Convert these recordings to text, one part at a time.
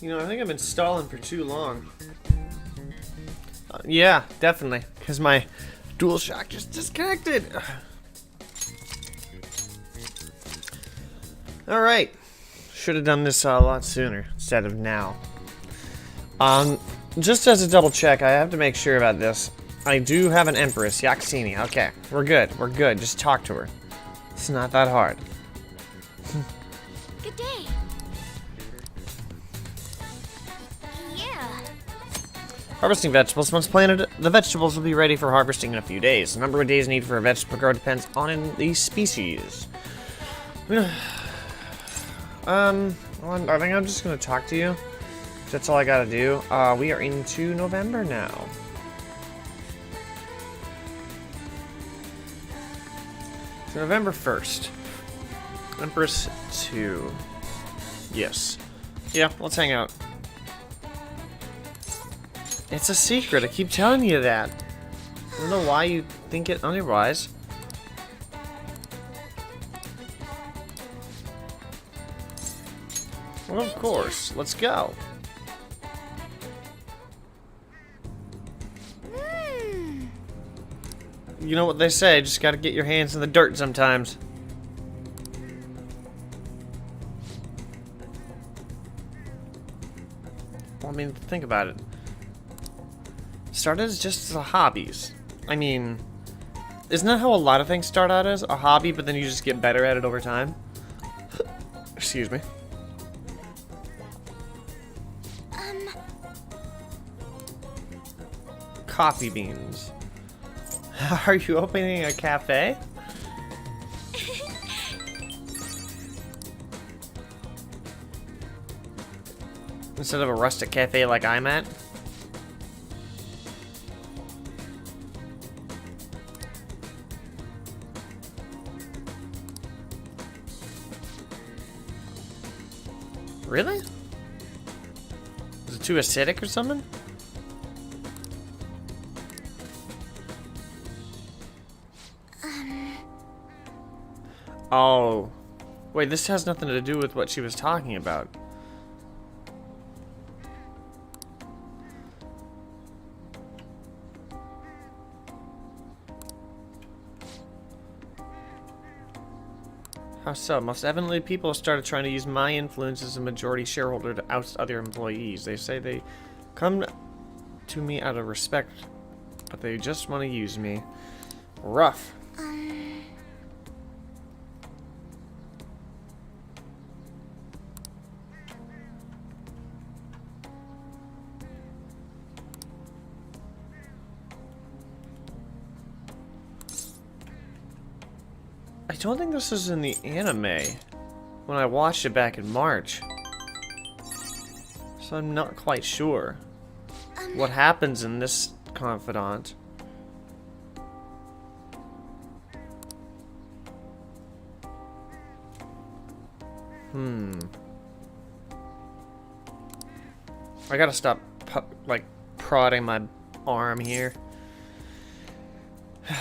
You know, I think I've been stalling for too long. Yeah, definitely. Because my DualShock just disconnected. Alright. Should have done this a lot sooner instead of now. Just as a double check, I have to make sure about this. I do have an Empress, Yaxini. Okay, we're good. We're good. Just talk to her. It's not that hard. Good day. Yeah. Harvesting vegetables. Once planted, the vegetables will be ready for harvesting in a few days. The number of days needed for a vegetable grow depends on the species. I think I'm just gonna talk to you. That's all I gotta do. We are into November now. So November 1st. Empress 2. Yes. Yeah, let's hang out. It's a secret. I keep telling you that. I don't know why you think it otherwise. Well, of course. Let's go. You know what they say, just gotta get your hands in the dirt sometimes. Well, I mean, think about it. Started as just as a hobbies. I mean, isn't that how a lot of things start out as? A hobby, but then you just get better at it over time? Excuse me. Coffee beans. Are you opening a cafe? Instead of a rustic cafe like I'm at? Really? Is it too acidic or something? Oh. Wait, this has nothing to do with what she was talking about. How so? Most evidently, people have started trying to use my influence as a majority shareholder to oust other employees. They say they come to me out of respect, but they just want to use me. Rough. I don't think this is in the anime when I watched it back in March, so I'm not quite sure what happens in this confidant. I gotta stop like prodding my arm here.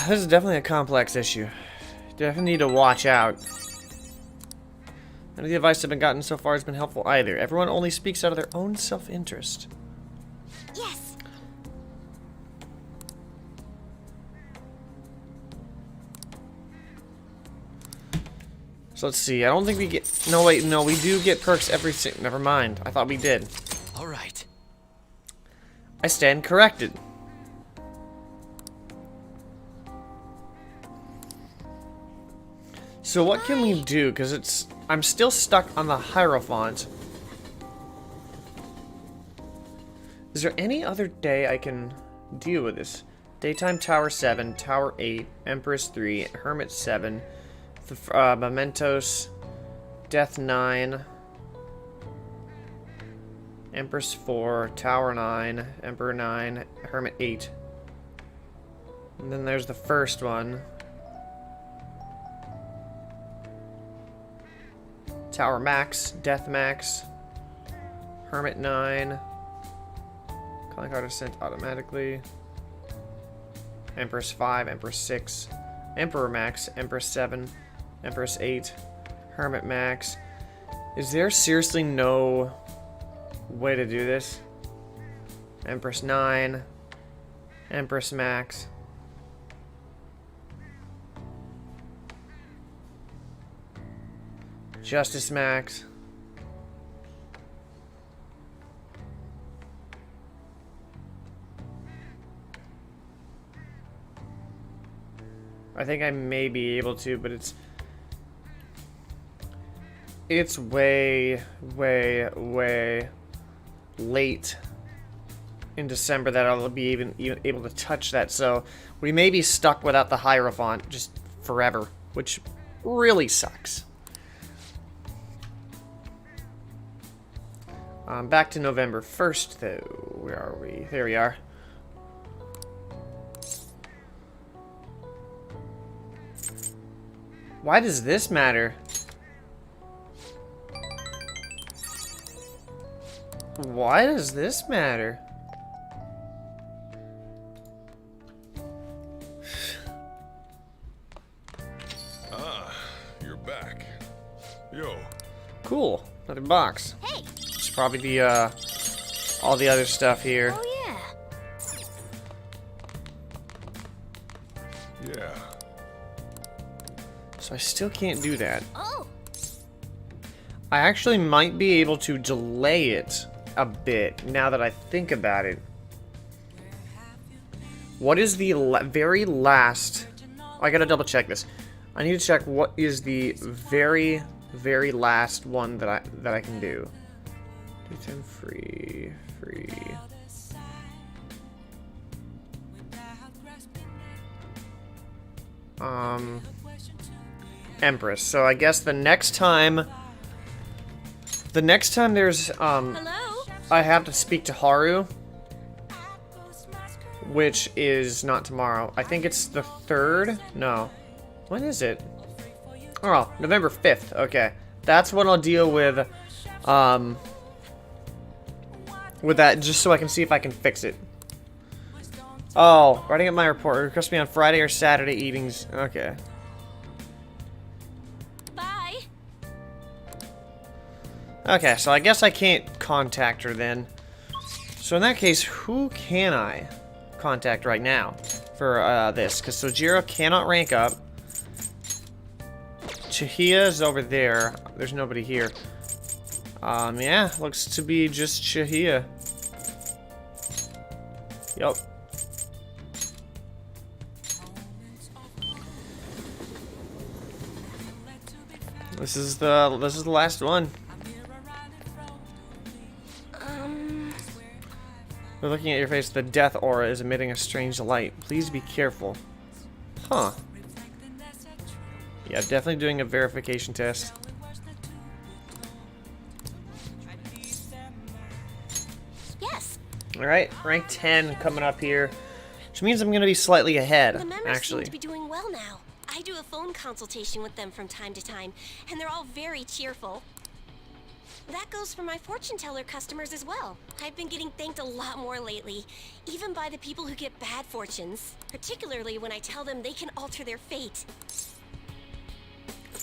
This is definitely a complex issue. Definitely need to watch out. None of the advice I've been gotten so far has been helpful either. Everyone only speaks out of their own self-interest. Yes. So let's see. I don't think we get. No, wait, no, we do get perks every. Never mind. I thought we did. All right. I stand corrected. So what can we do? Because it's... I'm still stuck on the Hierophant. Is there any other day I can deal with this? Daytime Tower 7, Tower 8, Empress 3, Hermit 7, Mementos, Death 9, Empress 4, Tower 9, Emperor 9, Hermit 8. And then there's the first one. Tower Max, Death Max, Hermit 9, Calling Card is sent automatically, Empress 5, Empress 6, Emperor Max, Empress 7, Empress 8, Hermit Max. Is there seriously no way to do this? Empress 9, Empress Max. Justice Max. I think I may be able to, but it's way, way, way late in December that I'll be even able to touch that. So we may be stuck without the Hierophant just forever, which really sucks. Back to November 1st, though. Where are we? There we are. Why does this matter? Why does this matter? Ah, you're back. Yo. Cool. Another box. Hey. It's probably the, all the other stuff here. Oh, yeah. Yeah. So I still can't do that. Oh. I actually might be able to delay it a bit now that I think about it. What is the very last... I gotta double check this. I need to check what is the very, very last one that I can do. D10 free. Empress. So I guess the next time there's Hello? I have to speak to Haru, which is not tomorrow. I think it's the 3rd. No. When is it? Oh, November 5th. Okay. That's when I'll deal with that, just so I can see if I can fix it. Oh, writing up my report. Request me on Friday or Saturday evenings. Okay. Bye. Okay, so I guess I can't contact her then. So in that case, who can I contact right now for this? Because Sojiro cannot rank up. Chihia is over there. There's nobody here. Yeah, looks to be just Chihia. Yup. This is the last one. We're looking at your face. The death aura is emitting a strange light. Please be careful. Huh. Yeah, definitely doing a verification test. Yes. Alright, rank 10 coming up here. Which means I'm going to be slightly ahead, The members actually. seem to be doing well now. I do a phone consultation with them from time to time, and they're all very cheerful. That goes for my fortune teller customers as well. I've been getting thanked a lot more lately, even by the people who get bad fortunes, particularly when I tell them they can alter their fate.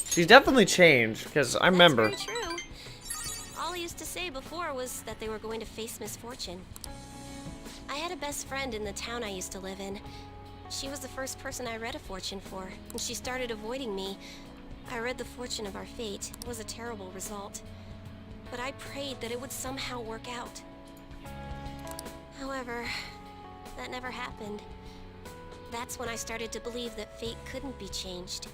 She's definitely changed, because I remember. That's very true. All he used to say before was that they were going to face misfortune. I had a best friend in the town I used to live in. She was the first person I read a fortune for, and she started avoiding me. I read the fortune of our fate. It was a terrible result. But I prayed that it would somehow work out. However, that never happened. That's when I started to believe that fate couldn't be changed.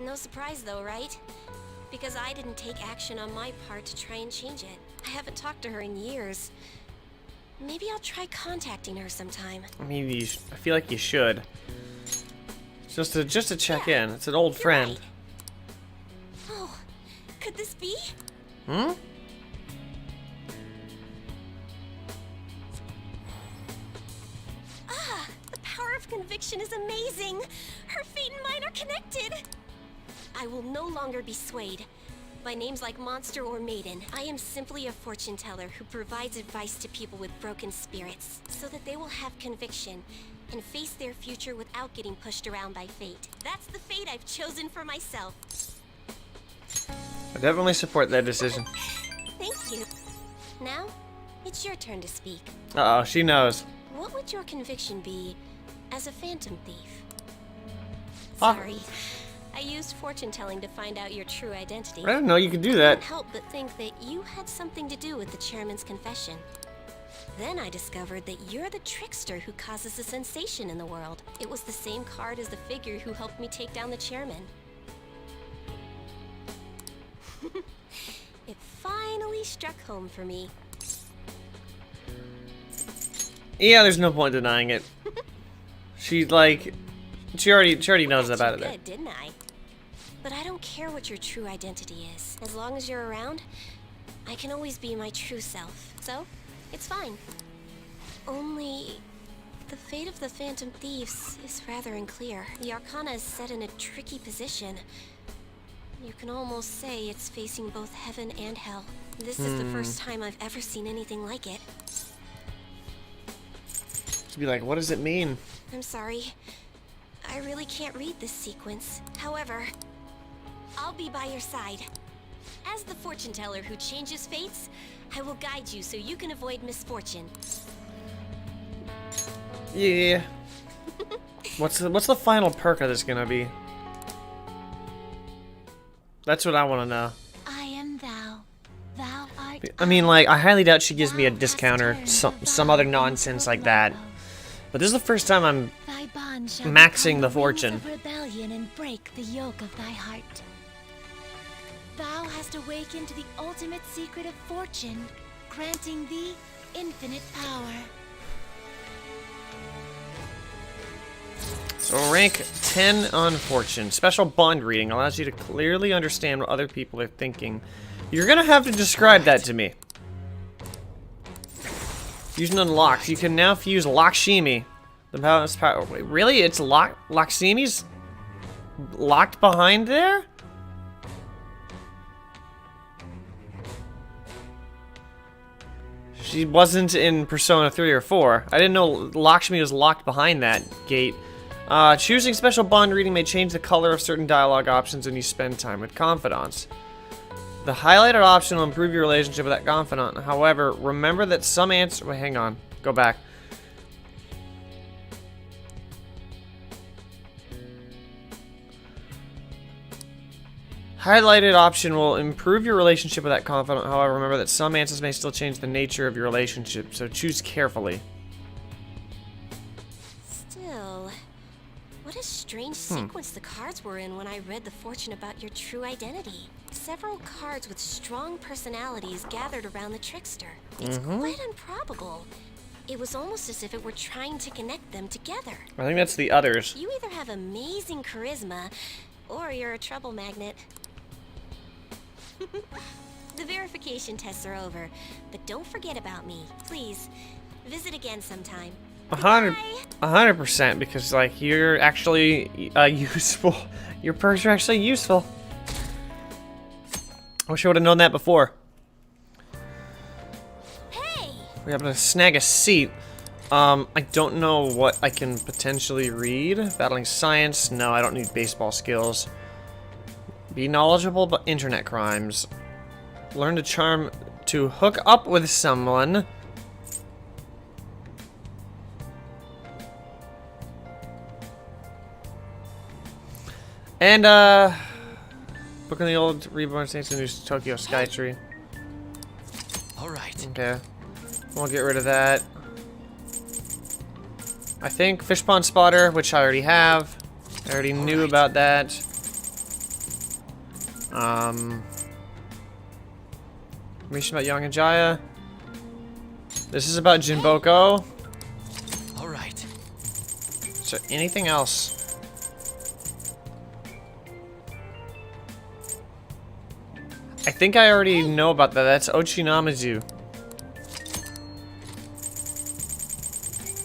No surprise though, right? Because I didn't take action on my part to try and change it. I haven't talked to her in years. Maybe I'll try contacting her sometime. I mean, I feel like you should. Just to check in. It's an old friend. Right. Oh, could this be? Hmm? Ah, the power of conviction is amazing. Her fate and mine are connected. I will no longer be swayed by names like monster or maiden. I am simply a fortune teller who provides advice to people with broken spirits so that they will have conviction and face their future without getting pushed around by fate. That's the fate I've chosen for myself. I definitely support that decision. Thank you. Now, it's your turn to speak. Uh-oh, she knows. What would your conviction be as a phantom thief? Huh? Sorry. I used fortune telling to find out your true identity. I didn't know you could do I that. can't help but think that you had something to do with the chairman's confession. Then I discovered that you're the trickster who causes a sensation in the world. It was the same card as the figure who helped me take down the chairman. It finally struck home for me. Yeah, there's no point denying it. She already knows about it. Good, didn't I? But I don't care what your true identity is. As long as you're around, I can always be my true self. So, it's fine. Only, the fate of the Phantom Thieves is rather unclear. The Arcana is set in a tricky position. You can almost say it's facing both heaven and hell. This is the first time I've ever seen anything like it. To be like, what does it mean? I'm sorry. I really can't read this sequence. However, I'll be by your side. As the fortune teller who changes fates, I will guide you so you can avoid misfortune. Yeah. What's the final perk of this gonna be? That's what I want to know. I am thou. Thou art I mean, like, I highly doubt she gives me a discount or some other nonsense like that. But this is the first time I'm maxing the fortune. Rebellion and break the yoke of thy heart. Thou hast awakened to the ultimate secret of fortune, granting thee infinite power. So rank 10 on fortune. Special bond reading allows you to clearly understand what other people are thinking. You're gonna have to describe that to me. Fusion unlocked. You can now fuse Lakshmi. The power. Wait, really? It's Lakshmi's locked behind there? She wasn't in Persona 3 or 4. I didn't know Lakshmi was locked behind that gate. Choosing special bond reading may change the color of certain dialogue options when you spend time with confidants. The highlighted option will improve your relationship with that confidant. However, remember that some answers... Wait, hang on. Go back. Highlighted option will improve your relationship with that confidant. However, remember that some answers may still change the nature of your relationship, so choose carefully. Still, what a strange sequence the cards were in when I read the fortune about your true identity. Several cards with strong personalities gathered around the trickster. It's quite improbable. It was almost as if it were trying to connect them together. I think that's the others. You either have amazing charisma, or you're a trouble magnet. The verification tests are over, but don't forget about me. Please, visit again sometime. 100%, because like you're actually useful. Your perks are actually useful. I wish I would have known that before. Hey! We happen to snag a seat. I don't know what I can potentially read. Battling science? No, I don't need baseball skills. Be knowledgeable about internet crimes. Learn to charm to hook up with someone. And book in the old reborn states and new Tokyo Skytree. Alright. Okay. We'll get rid of that. I think Fish Pond Spotter, which I already have. I already knew about that. Information about Young and Jaya. This is about Jinboko. Alright. Is there anything else? I think I already know about that. That's Ochinamazu.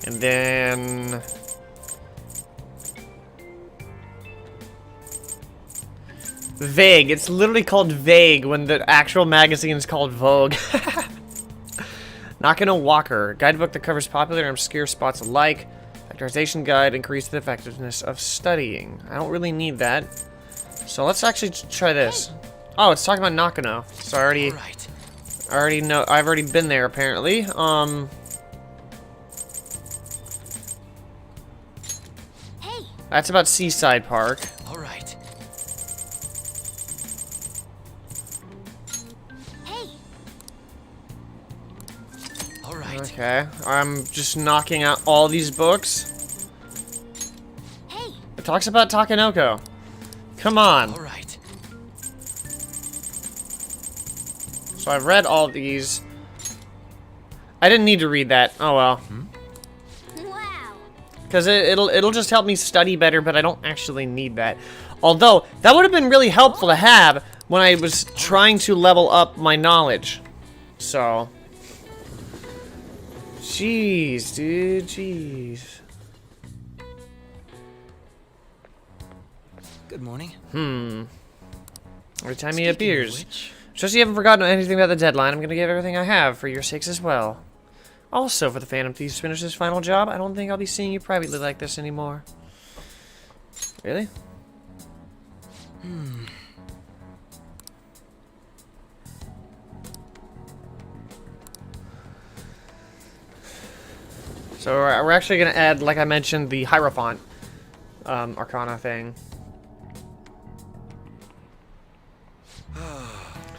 And then... Vague. It's literally called Vague when the actual magazine is called Vogue. Not gonna Walker. Guidebook that covers popular and obscure spots alike. Factorization guide. Increase the effectiveness of studying. I don't really need that. So let's actually try this. Oh, it's talking about Nakano. So I already know. I've already been there apparently. Hey! That's about Seaside Park. Alright. Hey! Alright. Okay, I'm just knocking out all these books. Hey, It talks about Takenoko. Come on. All right. So I've read all these. I didn't need to read that. Oh well. Wow. Because it'll just help me study better, but I don't actually need that. Although, that would have been really helpful to have when I was trying to level up my knowledge. So. Jeez, dude, jeez. Good morning. Every time he Speaking of appears. which, Just so you haven't forgotten anything about the deadline, I'm gonna give everything I have for your sakes as well. Also, for the Phantom Thieves finish this final job, I don't think I'll be seeing you privately like this anymore. Really? So we're actually gonna add, like I mentioned, the Hierophant Arcana thing.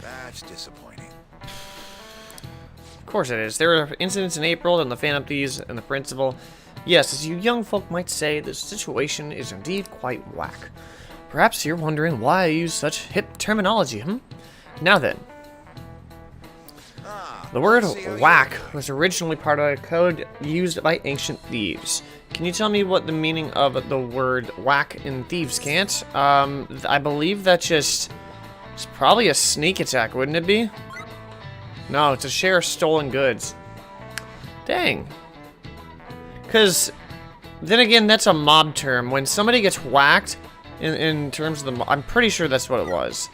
That's disappointing. Of course it is. There were incidents in April and the Phantom Thieves and the Principal. Yes, as you young folk might say, the situation is indeed quite whack. Perhaps you're wondering why I use such hip terminology, Now then. The word whack was originally part of a code used by ancient thieves. Can you tell me what the meaning of the word whack in Thieves' Cant? I believe that just... It's probably a sneak attack, wouldn't it be? No, it's a share of stolen goods. Dang. Because, then again, that's a mob term. When somebody gets whacked, in terms of the mob, I'm pretty sure that's what it was.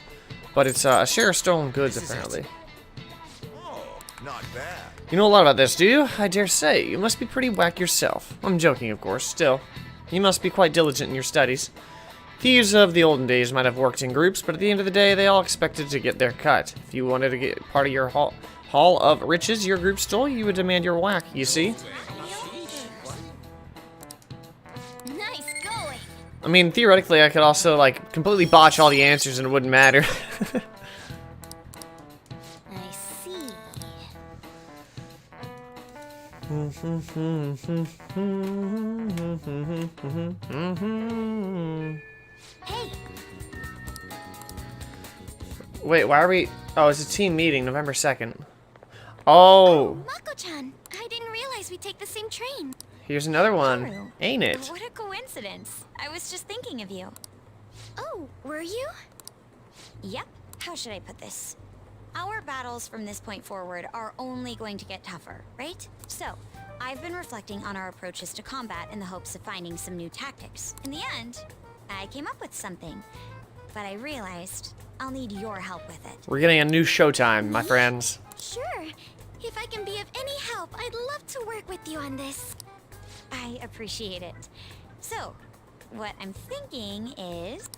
But it's a share of stolen goods, apparently. Oh, not bad. You know a lot about this, do you? I dare say. You must be pretty whack yourself. I'm joking, of course. Still, you must be quite diligent in your studies. Thieves of the olden days might have worked in groups, but at the end of the day, they all expected to get their cut. If you wanted to get part of your haul of riches your group stole, you would demand your whack, you see? Nice going. I mean, theoretically, I could also, like, completely botch all the answers and it wouldn't matter. I see. Hey, Wait, why are we... Oh, it's a team meeting, November 2nd. Oh, Mako-chan, I didn't realize we'd take the same train. here's another one. Haru. Ain't it? What a coincidence. I was just thinking of you. oh, were you? Yep. How should I put this? Our battles from this point forward are only going to get tougher, right? So, I've been reflecting on our approaches to combat in the hopes of finding some new tactics. In the end, I came up with something, but I realized I'll need your help with it. We're getting a new showtime, my friends. Sure. If I can be of any help, I'd love to work with you on this. I appreciate it. So, what I'm thinking is...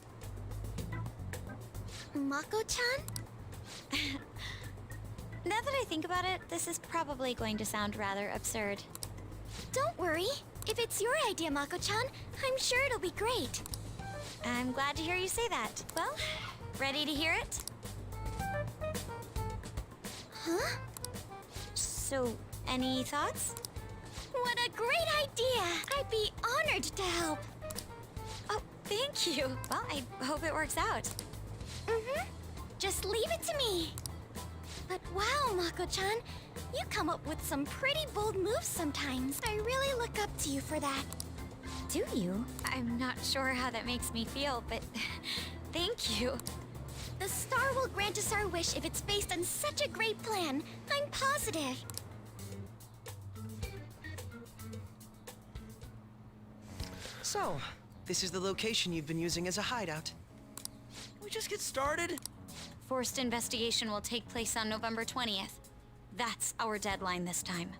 Mako-chan? Now that I think about it, this is probably going to sound rather absurd. Don't worry. If it's your idea, Mako-chan, I'm sure it'll be great. I'm glad to hear you say that. Well, ready to hear it? Huh? So, any thoughts? What a great idea! I'd be honored to help. Oh, thank you. Well, I hope it works out. Just leave it to me. But wow, Mako-chan, you come up with some pretty bold moves sometimes. I really look up to you for that. Do you? I'm not sure how that makes me feel, but thank you. The star will grant us our wish if it's based on such a great plan. I'm positive. So, this is the location you've been using as a hideout. We just get started? Forced investigation will take place on November 20th. That's our deadline this time.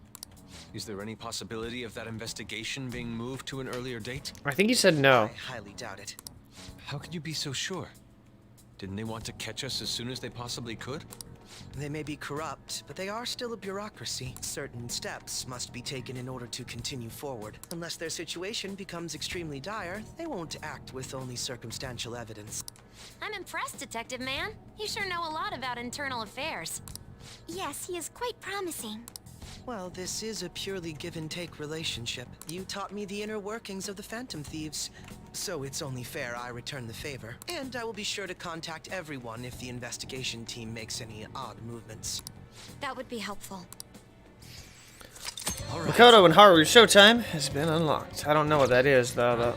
is there any possibility of that investigation being moved to an earlier date? I think you said no. I highly doubt it. How could you be so sure? Didn't they want to catch us as soon as they possibly could? They may be corrupt, but they are still a bureaucracy. Certain steps must be taken in order to continue forward. Unless their situation becomes extremely dire, they won't act with only circumstantial evidence. I'm impressed, Detective Man. You sure know a lot about internal affairs. Yes, he is quite promising. Well, this is a purely give-and-take relationship. You taught me the inner workings of the Phantom Thieves, so it's only fair I return the favor. And I will be sure to contact everyone if the investigation team makes any odd movements. That would be helpful. Makoto and Haru's showtime has been unlocked. I don't know what that is, though.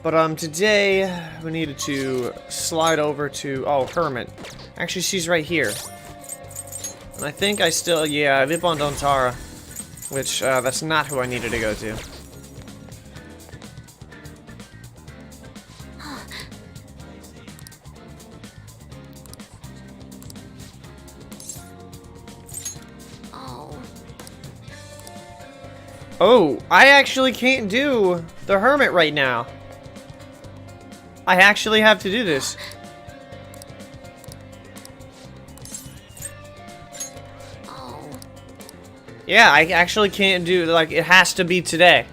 But today we needed to slide over to Hermit. Actually, she's right here. And I think I still, yeah, I live on Dontara, which that's not who I needed to go to. Oh, I actually can't do the Hermit right now. I actually have to do this. Yeah, I actually can't do, like, it has to be today.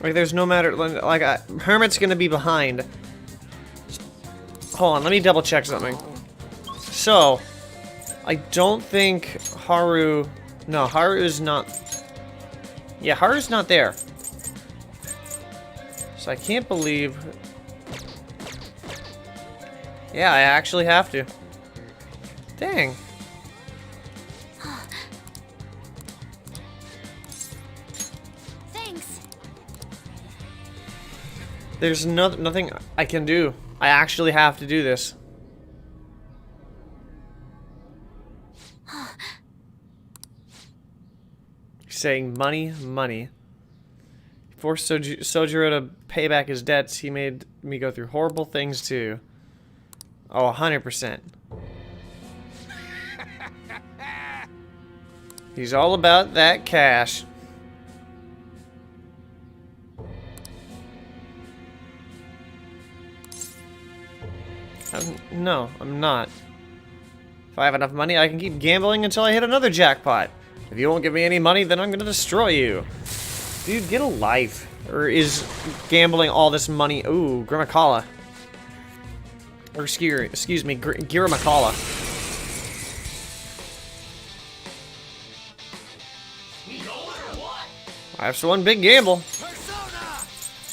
Like, there's no matter, like, Hermit's gonna be behind. Hold on, let me double check something. So, I don't think Haru, no, Haru is not, yeah, Haru's not there. So I can't believe, yeah, I actually have to. Dang. Thanks. There's nothing I can do. I actually have to do this. Saying money, money. He forced Sojiro to pay back his debts. He made me go through horrible things too. Oh, 100%. He's all about that cash. No, I'm not. If I have enough money, I can keep gambling until I hit another jackpot. If you won't give me any money, then I'm gonna destroy you. Dude, get a life. Or is gambling all this money? Ooh, Grimakala. Or excuse me, Girimakala. That's one big gamble.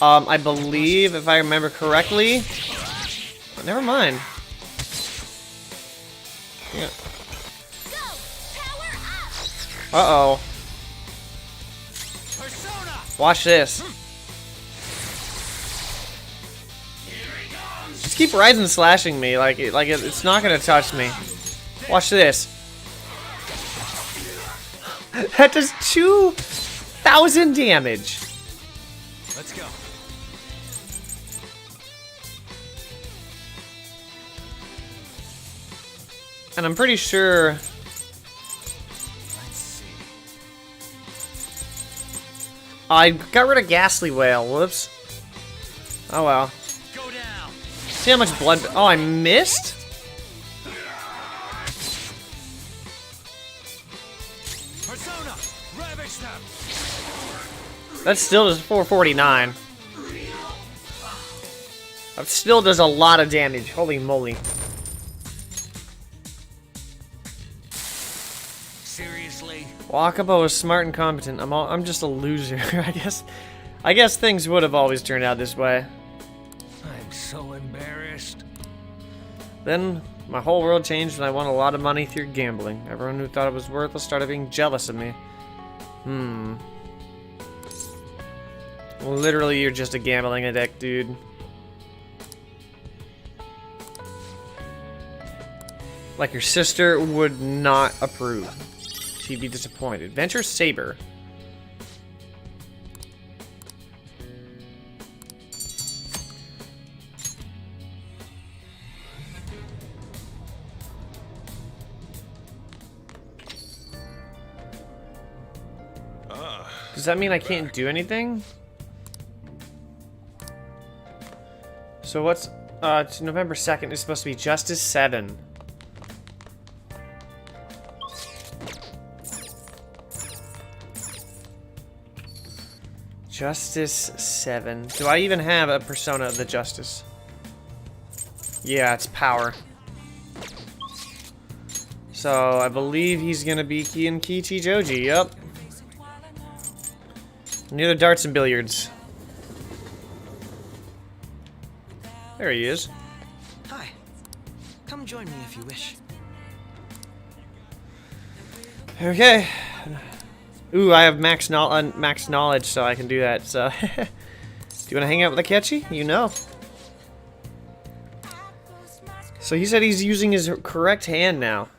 I believe, if I remember correctly. Never mind. Yeah. Uh-oh. Watch this. Just keep rising and slashing me like it's not gonna touch me. Watch this. That does 2,000 damage. Let's go. And I'm pretty sure. I got rid of Ghastly Whale. Whoops. Oh well. Go down. See how much blood. Oh, I missed? Persona, ravage them. That still does 449. That still does a lot of damage. Holy moly. Seriously? Wakabo is smart and competent. I'm just a loser. I guess things would have always turned out this way. I'm so embarrassed. Then my whole world changed and I won a lot of money through gambling. Everyone who thought it was worthless started being jealous of me. Well, literally, you're just a gambling addict, dude. Like your sister would not approve. She'd be disappointed. Venture Saber. Does that mean I can't do anything? So what's it's November 2nd. It's supposed to be Justice 7. Justice 7. Do I even have a Persona of the Justice? Yeah, it's power. So I believe he's gonna be Kiin Kichi Joji. Yep. Near the darts and billiards. There he is. Hi. Come join me if you wish. Okay. Ooh, I have max knowledge, so I can do that. So, do you want to hang out with Akechi? You know. So he said he's using his correct hand now.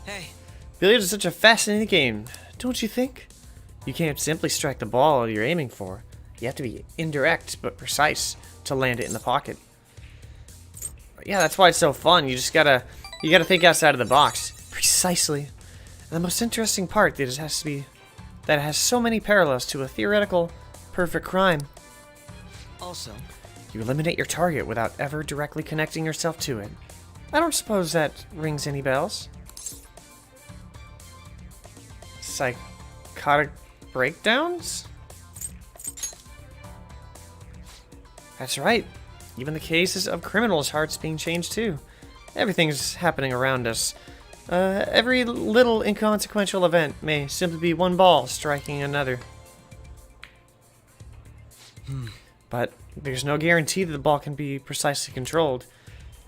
Hey. Billiards is such a fascinating game, don't you think? You can't simply strike the ball you're aiming for. You have to be indirect but precise to land it in the pocket. Yeah, that's why it's so fun. You gotta think outside of the box. Precisely. And the most interesting part is that it has so many parallels to a theoretical perfect crime. Also, You eliminate your target without ever directly connecting yourself to it. I don't suppose that rings any bells. Psychotic breakdowns? That's right. Even the cases of criminals' hearts being changed too. Everything's happening around us. Every little inconsequential event may simply be one ball striking another. But there's no guarantee that the ball can be precisely controlled.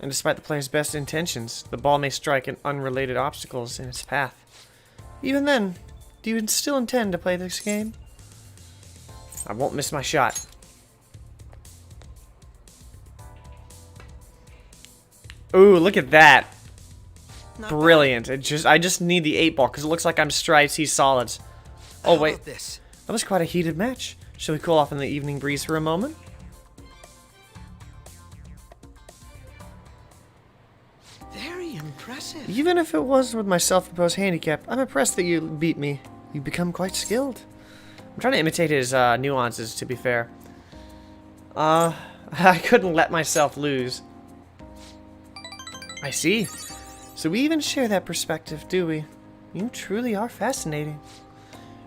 And despite the player's best intentions, the ball may strike at unrelated obstacles in its path. Even then, do you still intend to play this game? I won't miss my shot. Ooh, look at that. not Brilliant. I just need the 8-ball because it looks like I'm stripes, he's solids. bad. Oh, How wait. about this? That was quite a heated match. Shall we cool off in the evening breeze for a moment? Very impressive. Even if it was with my self-imposed handicap, I'm impressed that you beat me. You've become quite skilled. I'm trying to imitate his nuances, to be fair. I couldn't let myself lose. I see. So we even share that perspective, do we? You truly are fascinating.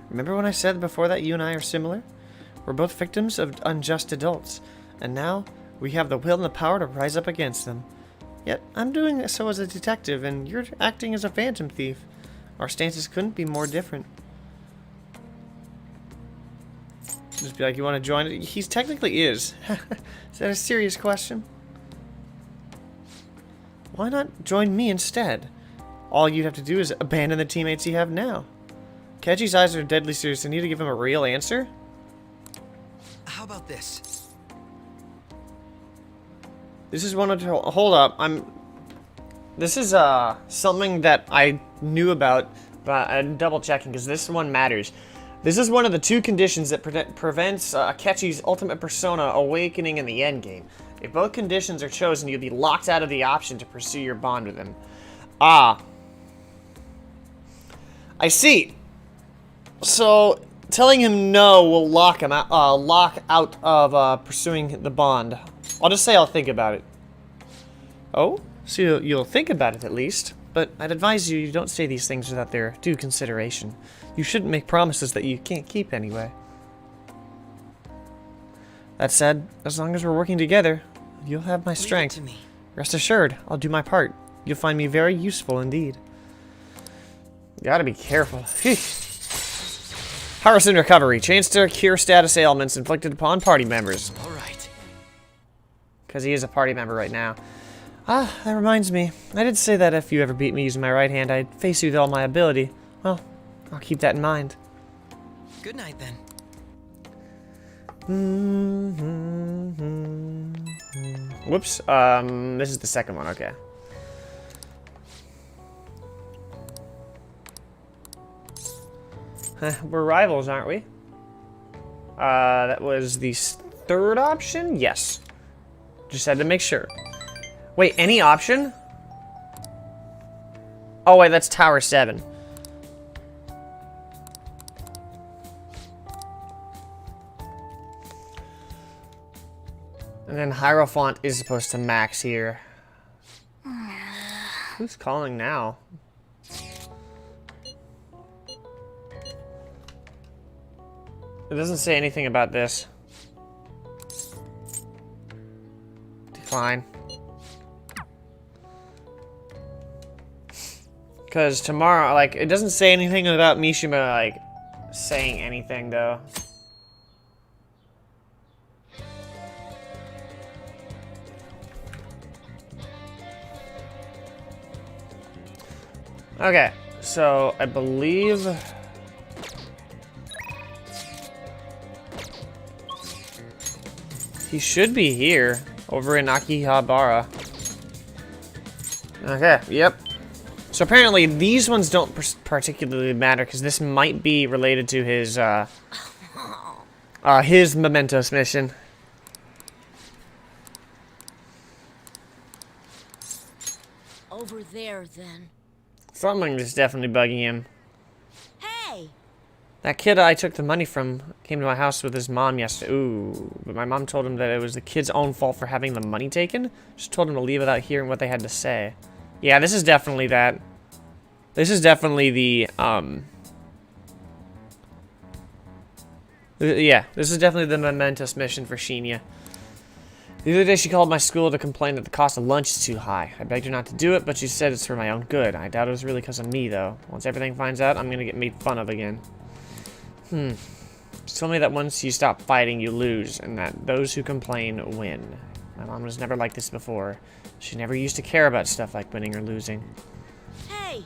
Remember when I said before that you and I are similar? We're both victims of unjust adults, and now we have the will and the power to rise up against them. Yet, I'm doing so as a detective, and you're acting as a phantom thief. Our stances couldn't be more different. Just be like, you want to join it? He technically is. Is that a serious question? Why not join me instead? All you'd have to do is abandon the teammates you have now. Akechi's eyes are deadly serious. I need to give him a real answer. How about this? This is one of the... Hold up. This is something that I knew about, but I'm double checking because this one matters. This is one of the 2 conditions that prevents Akechi's ultimate persona awakening in the endgame. If both conditions are chosen, you'll be locked out of the option to pursue your bond with him. Ah. I see. So, telling him no will lock him out, of pursuing the bond. I'll just say I'll think about it. Oh? So you'll think about it at least. But I'd advise you don't say these things without their due consideration. You shouldn't make promises that you can't keep anyway. That said, as long as we're working together, you'll have my strength. Leave it to me. Rest assured, I'll do my part. You'll find me very useful indeed. Gotta be careful. Harrison recovery. Chance to cure status ailments inflicted upon party members. All right. Because he is a party member right now. Ah, that reminds me. I did say that if you ever beat me using my right hand, I'd face you with all my ability. Well, I'll keep that in mind. Good night then. Whoops. This is the second one. Okay. We're rivals, aren't we? That was the 3rd option? Yes. Just had to make sure. Wait, any option? Oh, wait, that's Tower 7. And then Hierophant is supposed to max here. Who's calling now? It doesn't say anything about this. Decline. Because tomorrow, like, it doesn't say anything about Mishima, like, saying anything, though. Okay, so I believe... he should be here, over in Akihabara. Okay, yep. So apparently these ones don't particularly matter, because this might be related to his Mementos mission. Over there, then. Something is definitely bugging him. Hey! That kid I took the money from came to my house with his mom yesterday. Ooh, but my mom told him that it was the kid's own fault for having the money taken. Just told him to leave without hearing what they had to say. Yeah, this is definitely that. This is definitely the, yeah, this is definitely the momentous mission for Shinya. The other day she called my school to complain that the cost of lunch is too high. I begged her not to do it, but she said it's for my own good. I doubt it was really because of me, though. Once everything finds out, I'm gonna get made fun of again. She told me that once you stop fighting, you lose, and that those who complain win. My mom was never like this before. She never used to care about stuff like winning or losing. Hey!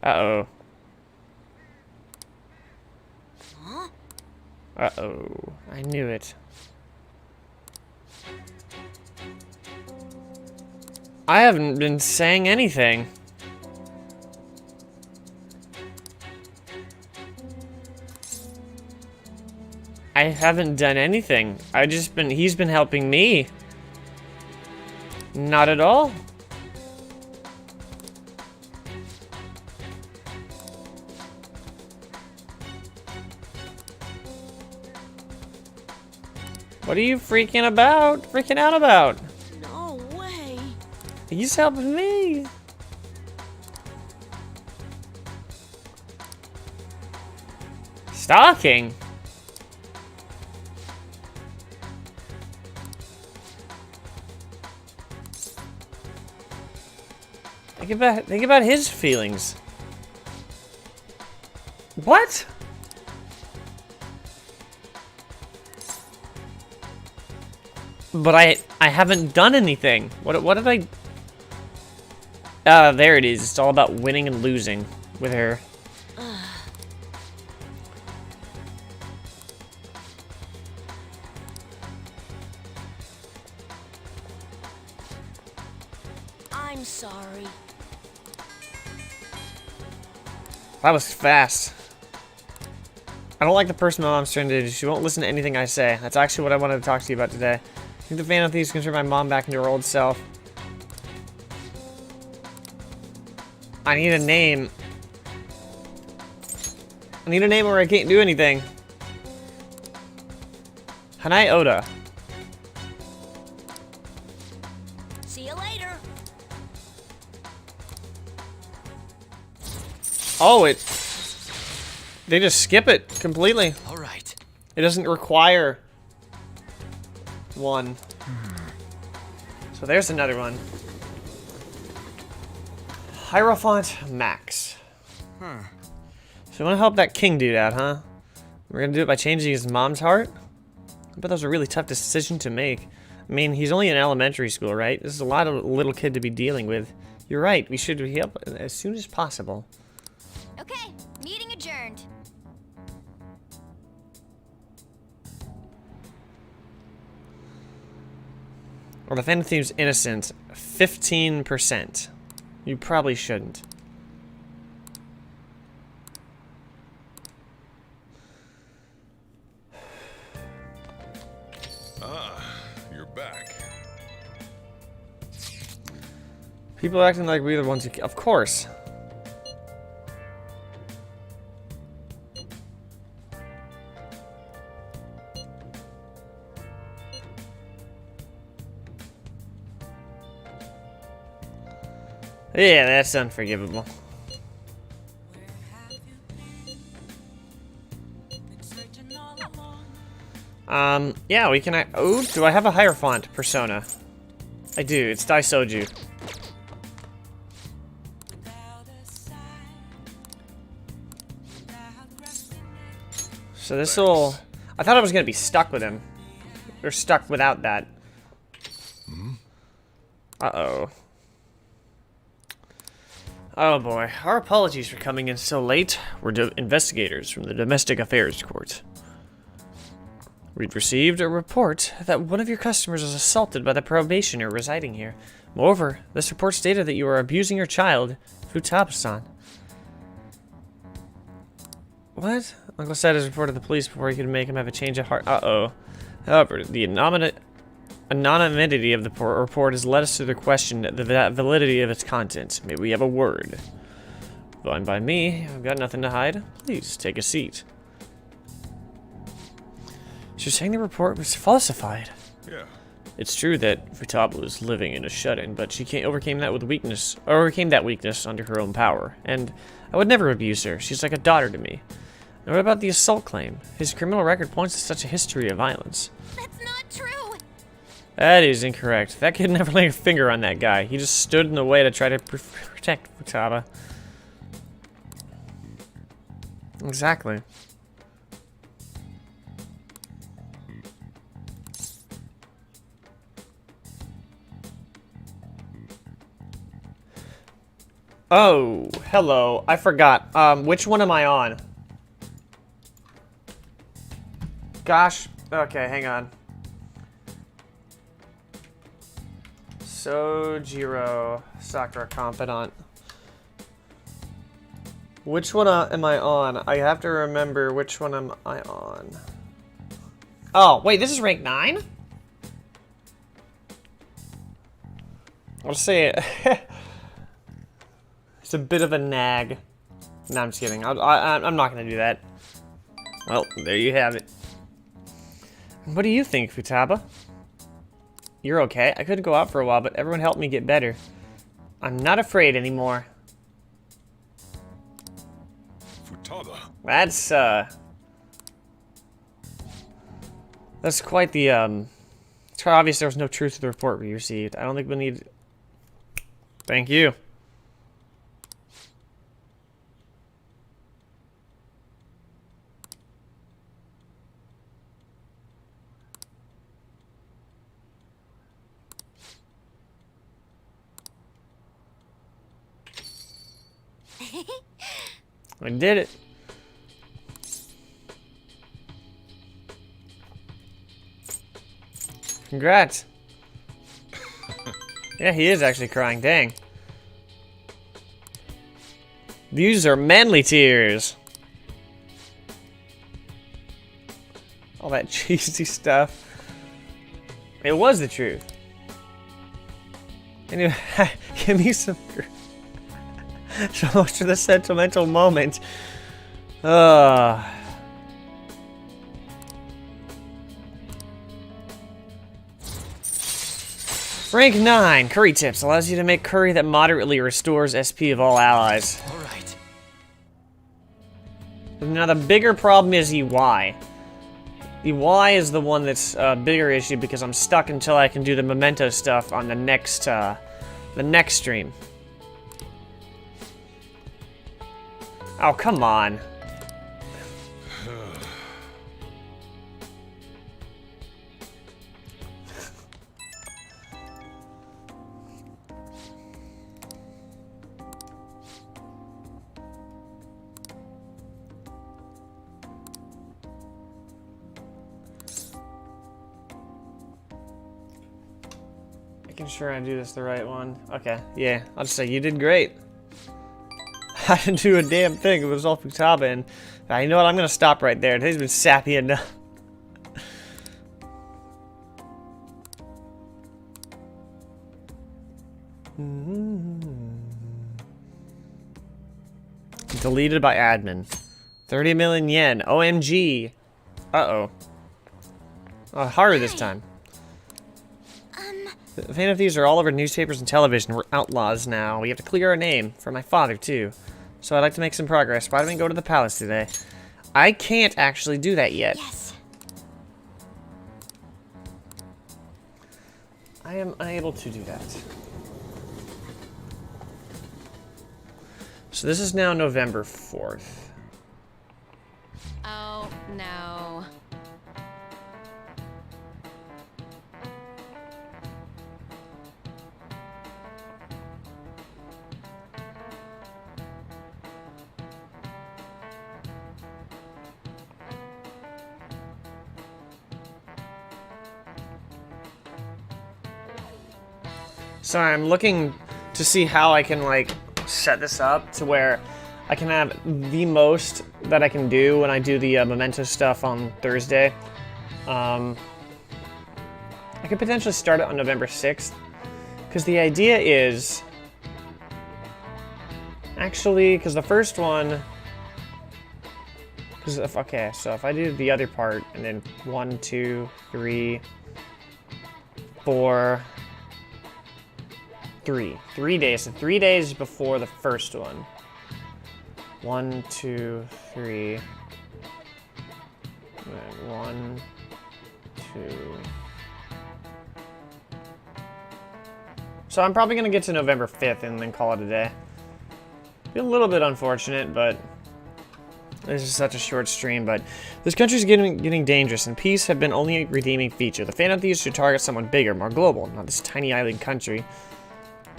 Uh-oh. Huh? Uh-oh. I knew it. I haven't been saying anything. I haven't done anything. He's been helping me. Not at all. What are you freaking out about? No way! He's helping me. Stalking? Think about his feelings. What? But I haven't done anything. What did I... there it is. It's all about winning and losing with her. I'm sorry. That was fast. I don't like the person my mom's trying to do. She won't listen to anything I say. That's actually what I wanted to talk to you about today. I think the Phantom Thieves can turn my mom back into her old self. I need a name. I need a name or I can't do anything. Hanai Oda. See you later. Oh, they just skip it completely. All right. It doesn't require one. So there's another one. Hierophant Max. So you want to help that king dude out, huh? We're gonna do it by changing his mom's heart? I bet that was a really tough decision to make. I mean, he's only in elementary school, right? This is a lot of little kid to be dealing with. You're right, we should help as soon as possible. Okay, meeting adjourned. Well, the Phantom Thieves innocent, 15%. You probably shouldn't. You're back. People acting like we're the ones who... Of course. Yeah, that's unforgivable. Yeah, we can... Oh, do I have a Hierophant persona? I do, it's Daisoju. So this will... I thought I was going to be stuck with him. Or stuck without that. Uh-oh. Oh boy. Our apologies for coming in so late. We're investigators from the Domestic Affairs Court. We've received a report that one of your customers was assaulted by the probationer residing here. Moreover, this report stated that you are abusing your child, Futaba-san. What? Uncle said has reported to the police before he could make him have a change of heart. Uh-oh. However, the anonymity of the report has led us to the question the validity of its content. May we have a word? Fine by me. I've got nothing to hide. Please take a seat. She's saying the report was falsified. Yeah. It's true that Futaba was living in a shut-in, but she overcame that weakness under her own power. And I would never abuse her. She's like a daughter to me. And what about the assault claim? His criminal record points to such a history of violence. That's not true. That is incorrect. That kid never laid a finger on that guy. He just stood in the way to try to protect Futaba. Exactly. Oh, hello. I forgot. Which one am I on? Gosh. Okay, hang on. Sojiro Sakura Confidant. Which one am I on? I have to remember which one am I on. Oh, wait, this is rank 9? I'll say it. It's a bit of a nag. No, I'm just kidding. I'm not going to do that. Well, there you have it. What do you think, Futaba? You're okay. I couldn't go out for a while, but everyone helped me get better. I'm not afraid anymore. Futaba. That's quite the, it's quite obvious there was no truth to the report we received. I don't think we need... Thank you. I did it. Congrats. Yeah, he is actually crying. Dang. These are manly tears. All that cheesy stuff. It was the truth. Anyway, give me some... So much for the sentimental moment. Rank 9, Curry Tips. Allows you to make curry that moderately restores SP of all allies. Alright. Now the bigger problem is UI. UI is the one that's a bigger issue because I'm stuck until I can do the memento stuff on the next stream. Oh, come on. Making sure I do this the right one. Okay, yeah, I'll just say you did great. I didn't do a damn thing. It was all Futaba, and you know what? I'm gonna stop right there. Today's been sappy enough. Deleted by admin. 30 million yen. OMG. Uh-oh. Oh, harder this time. The Phantom Thieves are all over newspapers and television. We're outlaws now. We have to clear our name. For my father, too. So I'd like to make some progress. Why don't we go to the palace today? I can't actually do that yet. Yes. I am unable to do that. So this is now November 4th. Oh, No. Sorry, I'm looking to see how I can like set this up to where I can have the most that I can do when I do the memento stuff on Thursday. I could potentially start it on November 6th, because the idea is actually, because the first one, because if, okay, so if I do the other part and then 1, 2, 3, 4, 3 days, so 3 days before the first one. 1, 2, 3. 1, 2. So I'm probably gonna get to November 5th and then call it a day. Be a little bit unfortunate, but this is such a short stream. But this country's getting dangerous, and peace have been only a redeeming feature. The Phantom Thieves should target someone bigger, more global, not this tiny island country.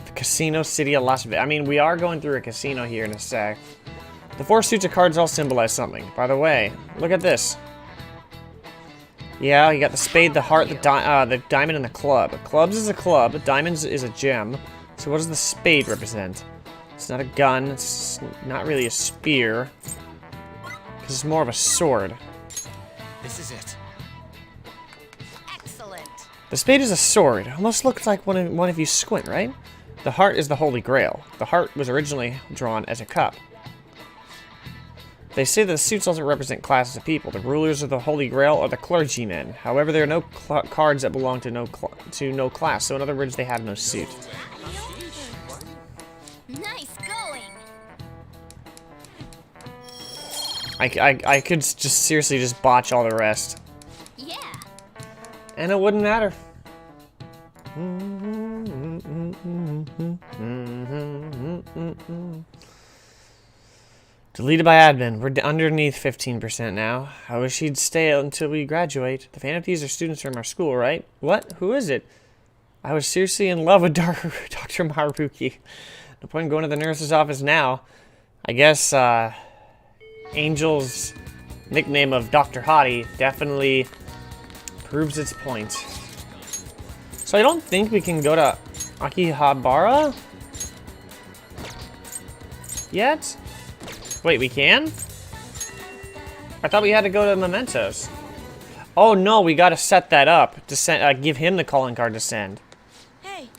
The casino city of Las Vegas. I mean, we are going through a casino here in a sec. The 4 suits of cards all symbolize something. By the way, look at this. Yeah, you got the spade, the heart, the diamond, and the club. Clubs is a club, diamonds is a gem. So what does the spade represent? It's not a gun, it's not really a spear. Because it's more of a sword. This is it. Excellent. The spade is a sword. It almost looks like one if you squint, right? The heart is the Holy Grail. The heart was originally drawn as a cup. They say that the suits also represent classes of people. The rulers of the Holy Grail are the clergymen. However, there are no cards that belong to no class. So in other words, they have no suit. Nice going. I could just seriously just botch all the rest. Yeah. And it wouldn't matter. Deleted by admin. We're underneath 15% now. I wish he'd stay until we graduate. The Phantom Thieves are students from our school, right? What? Who is it? I was seriously in love with Dr. Maruki. No point in going to the nurse's office now. I guess, Angel's nickname of Dr. Hottie definitely proves its point. So I don't think we can go to Akihabara yet? Wait, we can? I thought we had to go to Mementos. Oh no, we gotta set that up to send, give him the calling card to send. Hey.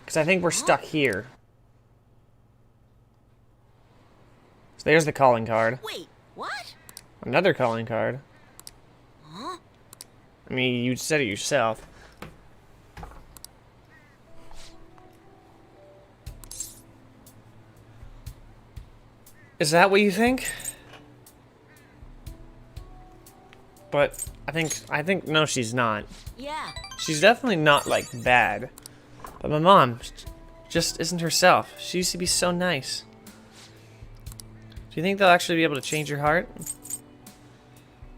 Because I think we're stuck here. So there's the calling card. Wait, what? Another calling card. Huh? I mean, you said it yourself. Is that what you think? But I think no, she's not. Yeah. She's definitely not like bad. But my mom just isn't herself. She used to be so nice. Do you think they'll actually be able to change your heart?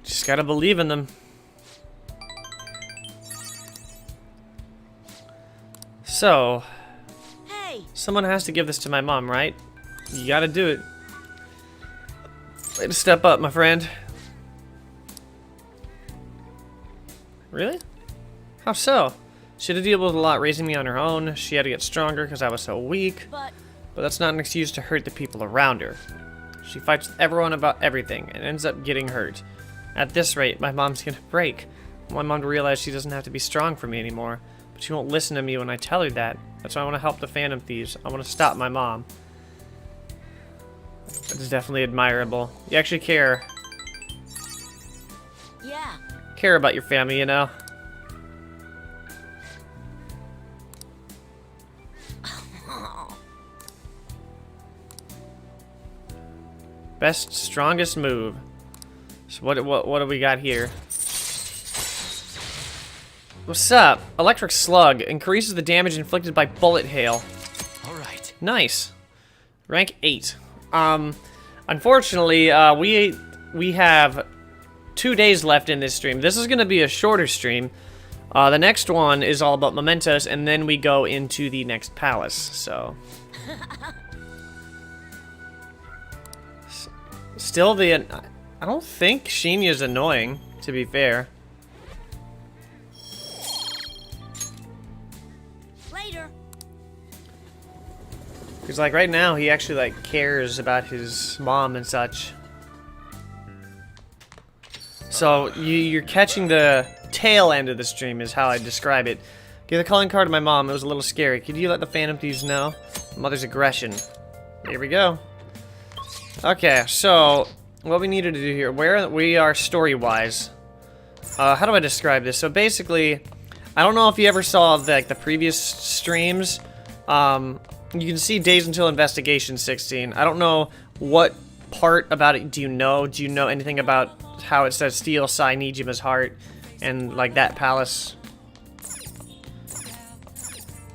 Just gotta believe in them. So, Hey. someone has to give this to my mom, right? You gotta do it. Way to step up, my friend. Really? How so? She had to deal with a lot raising me on her own. She had to get stronger because I was so weak. But But that's not an excuse to hurt the people around her. She fights with everyone about everything and ends up getting hurt. At this rate, my mom's gonna break. I want my mom to realize she doesn't have to be strong for me anymore. But she won't listen to me when I tell her that. That's why I want to help the Phantom Thieves. I want to stop my mom. That's definitely admirable. You actually care. yeah. Care about your family, you know? Best, strongest move. So what do we got here? What's up? Electric Slug increases the damage inflicted by bullet hail. All right. Nice. Rank 8. Unfortunately, we have 2 days left in this stream. This is going to be a shorter stream. The next one is all about mementos, and then we go into the next palace, so... Still I don't think Shinya's annoying, to be fair. Later. Because, like, right now, he actually, like, cares about his mom and such. So, you're catching the tail end of the stream is how I describe it. Give the calling card to my mom. It was a little scary. Could you let the Phantom Thieves know? Mother's aggression. Here we go. Okay, so what we needed to do here, where we are story-wise. How do I describe this? So basically, I don't know if you ever saw the previous streams. You can see Days Until Investigation 16. I don't know what part about it do you know? Do you know anything about how it says steal Sai Nijima's heart and like that palace?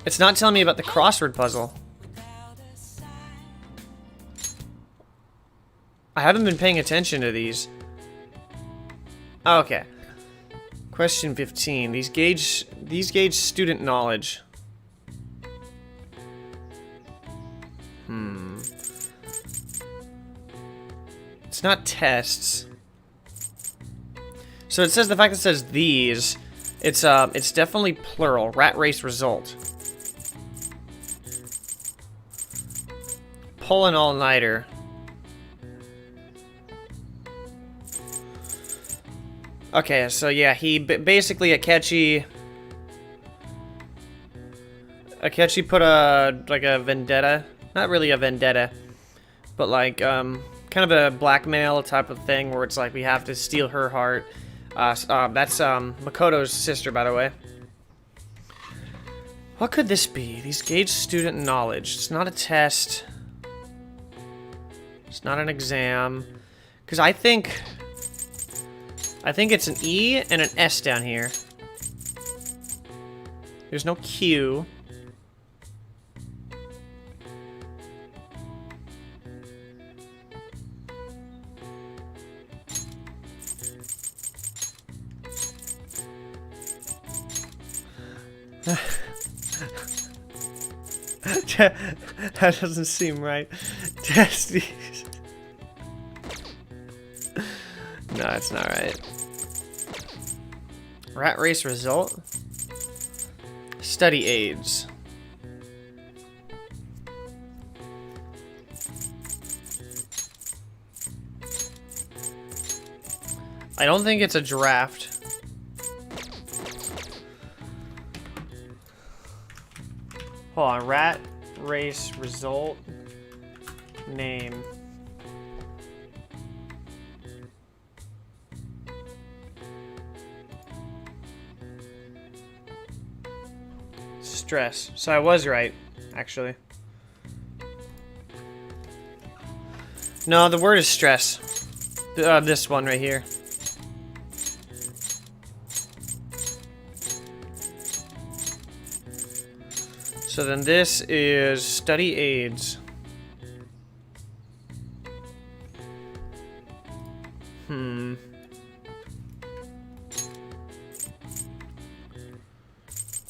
It's not telling me about the crossword puzzle. I haven't been paying attention to these. Okay. Question 15. These gauge student knowledge. It's not tests. So it says the fact that it says these, it's definitely plural. Rat race result. Pull an all-nighter. Okay, so yeah, he basically Akechi put a vendetta, not really a vendetta, but like kind of a blackmail type of thing where it's like we have to steal her heart. That's Makoto's sister, by the way. What could this be? These gauge student knowledge. It's not a test. It's not an exam. Because I think it's an E and an S down here. There's no Q. That doesn't seem right. Testes. No, it's not right. Rat race result. Study aids. I don't think it's a draft. Hold on, rat race result name. Stress. So I was right, actually. No, the word is stress. This one right here. So then this is study aids.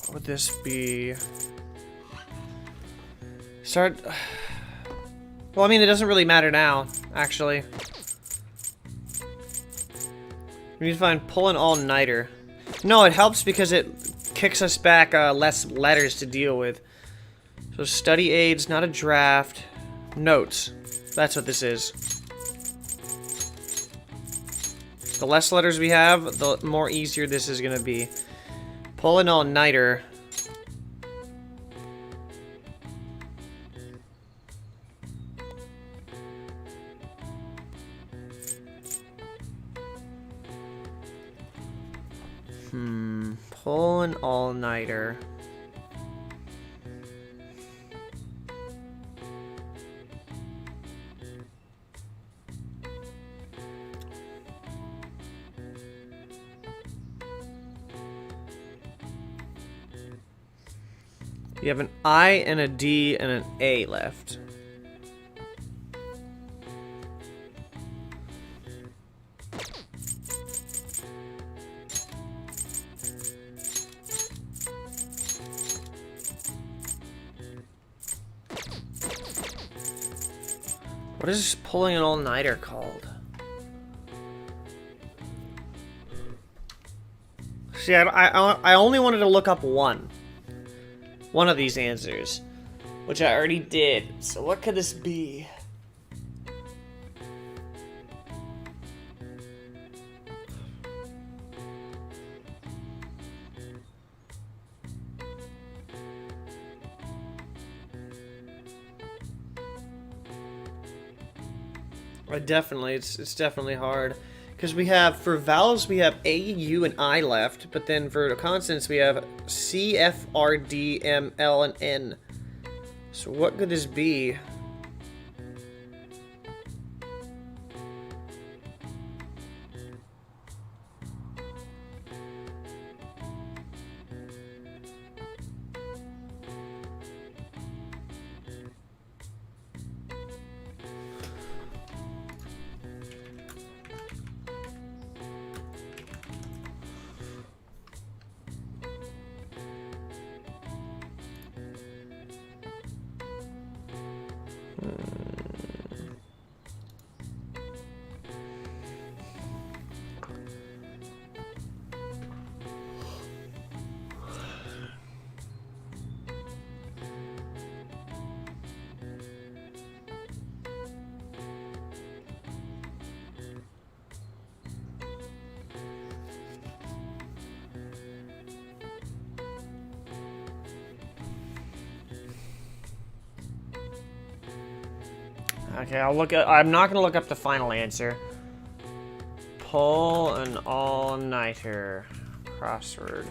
What would this be? Start. Well, I mean, it doesn't really matter now, actually. We need to find pull an all-nighter. No, it helps because it kicks us back less letters to deal with. So study aids, not a draft. Notes. That's what this is. The less letters we have, the more easier this is gonna be. Pull an all-nighter. Pull an all-nighter. You have an I and a D and an A left. What is pulling an all-nighter called? See, I only wanted to look up one of these answers, which I already did. So what could this be? It's definitely hard. Because we have, for vowels, we have A, U, and I left. But then for the consonants, we have C, F, R, D, M, L, and N. So what could this be? Okay, I'm not gonna look up the final answer. Pull an all-nighter. Crossword.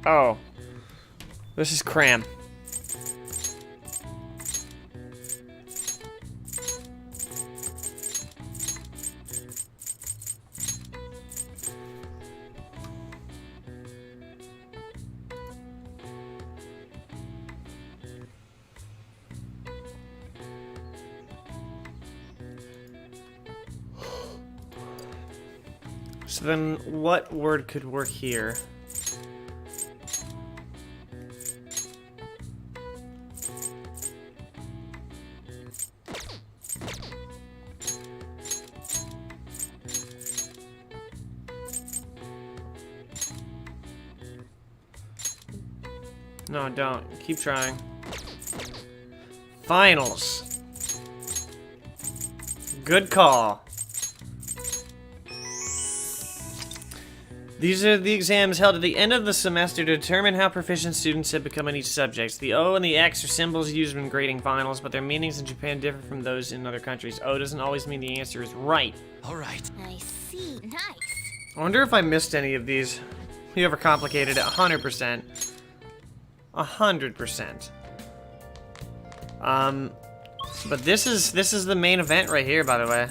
Oh. This is cram. So then, what word could work here? No, don't. Keep trying. Finals. Good call. These are the exams held at the end of the semester to determine how proficient students have become in each subject. The O and the X are symbols used when grading finals, but their meanings in Japan differ from those in other countries. O doesn't always mean the answer is right. All right. I see. Nice. I wonder if I missed any of these. You overcomplicated it 100%. 100%. But this is the main event right here, by the way.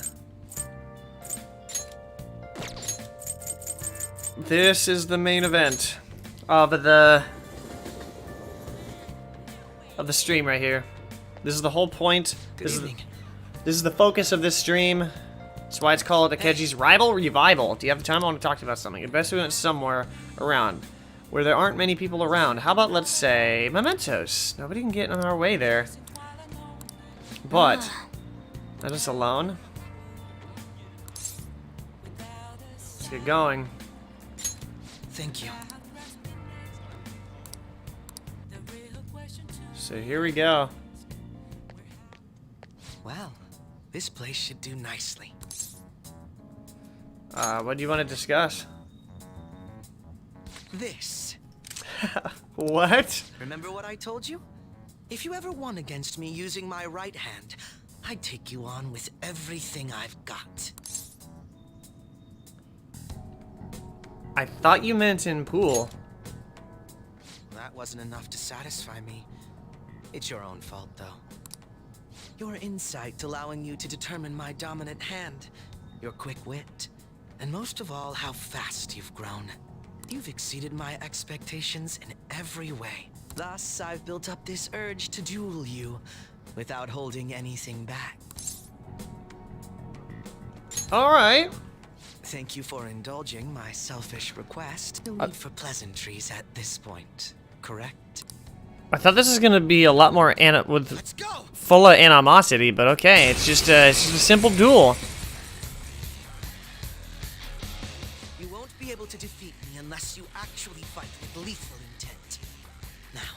This is the main event of the stream right here. This is the whole point. This is the focus of this stream. That's why it's called Akechi's Rival Revival. Do you have the time? I want to talk to you about something. It best we went somewhere around where there aren't many people around. How about, let's say, mementos? Nobody can get in our way there. But let us alone. Let's get going. Thank you. So here we go. Well, this place should do nicely. What do you want to discuss? This. What? Remember what I told you? If you ever won against me using my right hand, I'd take you on with everything I've got. I thought you meant in pool. That wasn't enough to satisfy me. It's your own fault, though. Your insight allowing you to determine my dominant hand, your quick wit, and most of all, how fast you've grown. You've exceeded my expectations in every way. Thus, I've built up this urge to duel you without holding anything back. All right. Thank you for indulging my selfish request. No need for pleasantries at this point, correct? I thought this was gonna be a lot more Let's go. full of animosity, but okay, it's just a simple duel. You won't be able to defeat me unless you actually fight with lethal intent. Now,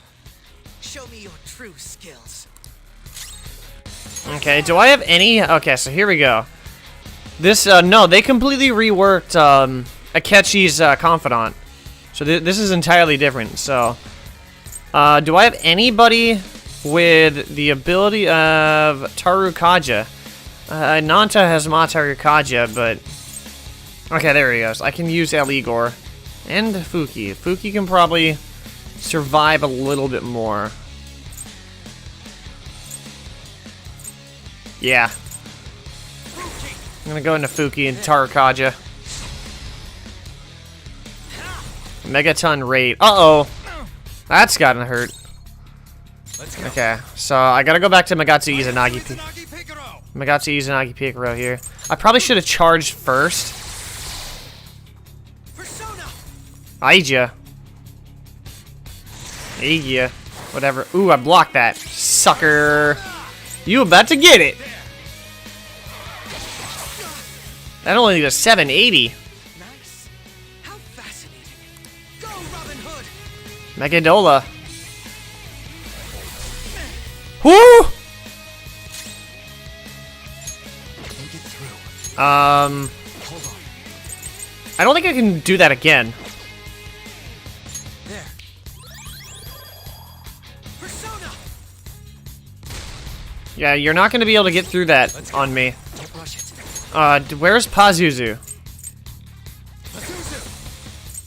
show me your true skills. Okay, do I have any? Okay, so here we go. This, no, they completely reworked, Akechi's, confidant. So this is entirely different, so... do I have anybody with the ability of Tarukaja? Nanta has Ma Tarukaja, but... Okay, there he goes. I can use El Igor. And Fuki. Fuki can probably survive a little bit more. Yeah. I'm gonna go into Fuki and Tarukaja. Megaton Raid. Uh-oh. That's gotta hurt. Okay, so I gotta go back to Magatsu Izanagi. Magatsu Izanagi Picaro here. I probably should have charged first. Aija. Aija. Whatever. Ooh, I blocked that. Sucker. You about to get it. That only does 780. Nice. How fascinating. Go, Robin Hood. Megadola. Woo! Make it through. I Hold on. don't think I can do that again. There. Persona. Yeah, you're not gonna be able to get through that on me. Don't rush it. Where's Pazuzu?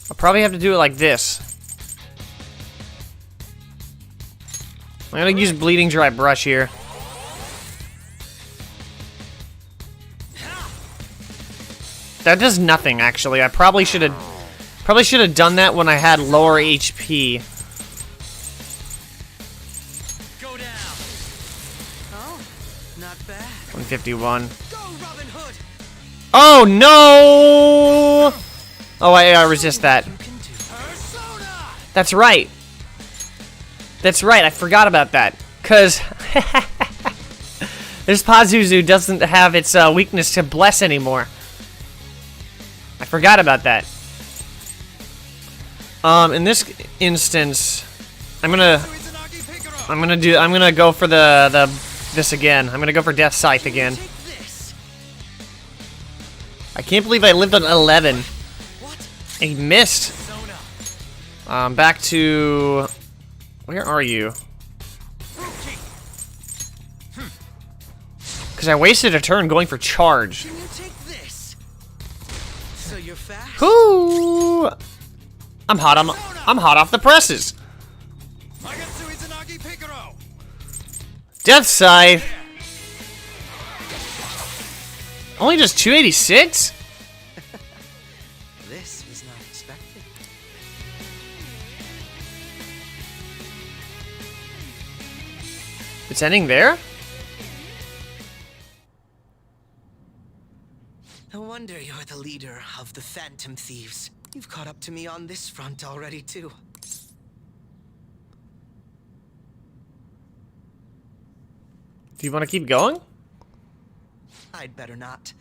I'll probably have to do it like this. I'm gonna use Bleeding Dry Brush here. That does nothing, actually. I probably should have done that when I had lower HP. Go down. Oh, not bad. 151. Go, Robin Hood. Oh no! Oh, I resist that. You can do. Persona. That's right. That's right, I forgot about that. Cause this Pazuzu doesn't have its weakness to bless anymore. I forgot about that. In this instance, I'm gonna go for this again. I'm gonna go for Death Scythe again. Take this. I can't believe I lived on 11. What? I missed. Persona. Back to... Where are you? Because I wasted a turn going for charge. Can you take this? So you're fast? Whoo! I'm hot off the presses. Death Scythe. Only just 286? This was not expected. It's ending there? No wonder you're the leader of the Phantom Thieves. You've caught up to me on this front already, too. Do you want to keep going? I'd better not.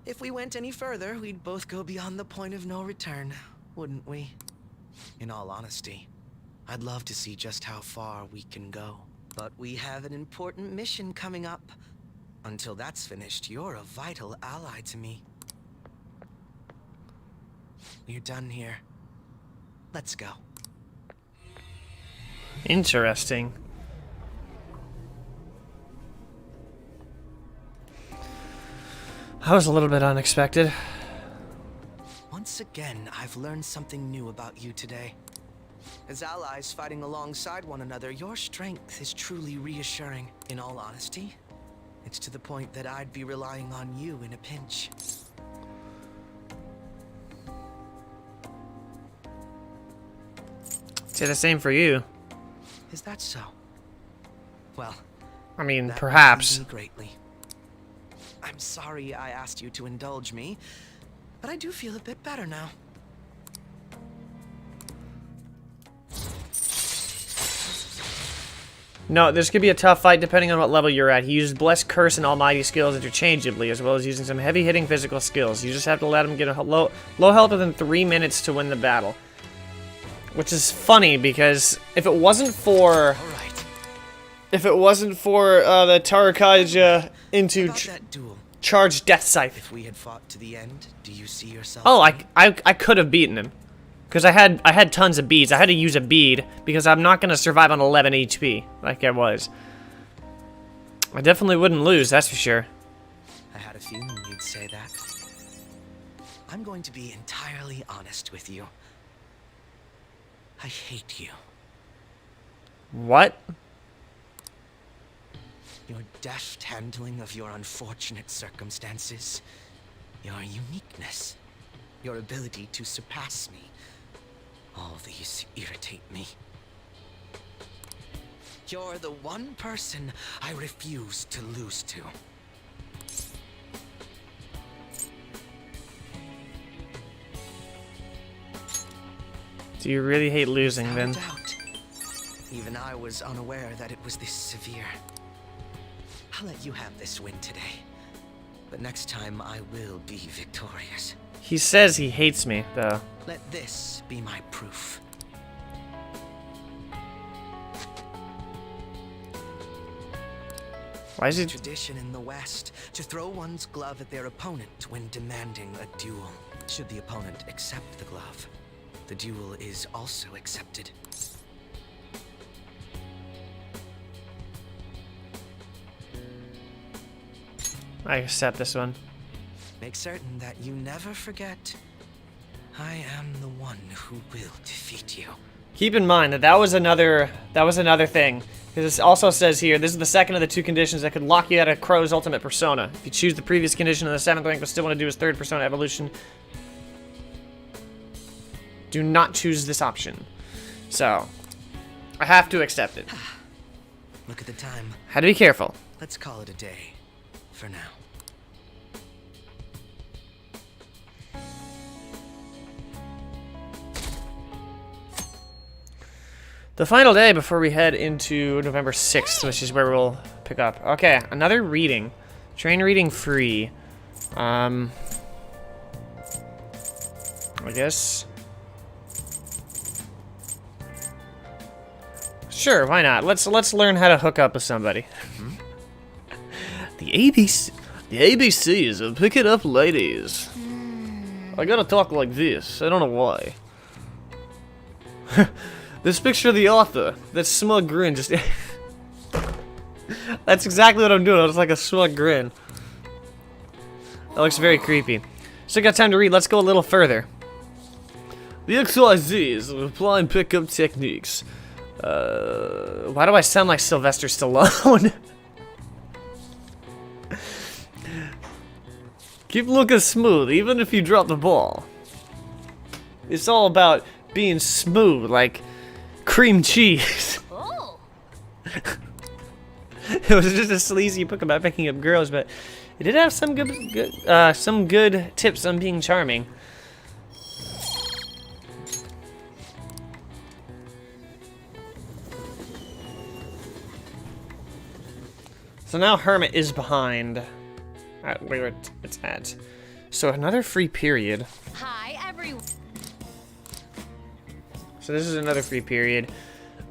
If we went any further, we'd both go beyond the point of no return, wouldn't we? In all honesty, I'd love to see just how far we can go. But we have an important mission coming up. Until that's finished, you're a vital ally to me. We're done here. Let's go. Interesting. That was a little bit unexpected. Once again, I've learned something new about you today. As allies fighting alongside one another, your strength is truly reassuring. In all honesty, it's to the point that I'd be relying on you in a pinch. Say the same for you. Is that so? Well, I mean, that perhaps. would please me greatly. I'm sorry I asked you to indulge me, but I do feel a bit better now. No, this could be a tough fight depending on what level you're at. He used Bless, Curse, and Almighty skills interchangeably, as well as using some heavy-hitting physical skills. You just have to let him get a low health within 3 minutes to win the battle. Which is funny, because if it wasn't for... If it wasn't for the Tarakaja into charged Death Scythe. If we had fought to the end, do you see yourself? Oh, I could have beaten him. Because I had tons of beads. I had to use a bead because I'm not going to survive on 11 HP like I was. I definitely wouldn't lose, that's for sure. I had a feeling you'd say that. I'm going to be entirely honest with you. I hate you. What? Your deft handling of your unfortunate circumstances. Your uniqueness. Your ability to surpass me. All these irritate me. You're the one person I refuse to lose to. Do you really hate losing, then? Without doubt. Even I was unaware that it was this severe. I'll let you have this win today. But next time I will be victorious. He says he hates me, though. Let this be my proof. Why is it Tradition in the West to throw one's glove at their opponent when demanding a duel. Should the opponent accept the glove, the duel is also accepted. I accept this one. Make certain that you never forget, I am the one who will defeat you. Keep in mind that that was another thing. Because it also says here, this is the second of the 2 conditions that could lock you out of Crow's ultimate persona. If you choose the previous condition in the 7th rank but still want to do his 3rd persona evolution, do not choose this option. So, I have to accept it. Look at the time. Had to be careful. Let's call it a day, for now. The final day before we head into November 6th, which is where we'll pick up. Okay, another reading. Train reading free. I guess. Sure, why not? Let's learn how to hook up with somebody. The ABCs of picking up ladies. I gotta talk like this. I don't know why. This picture of the author, that smug grin just... That's exactly what I'm doing, it's like a smug grin. That looks very creepy. Still got time to read, let's go a little further. The XYZs of applying pickup techniques. Why do I sound like Sylvester Stallone? Keep looking smooth, even if you drop the ball. It's all about being smooth, like... cream cheese. Oh. It was just a sleazy book about picking up girls, but it did have some good tips on being charming. So now Hermit is behind where it's at. So another free period. Hi, everyone. So this is another free period.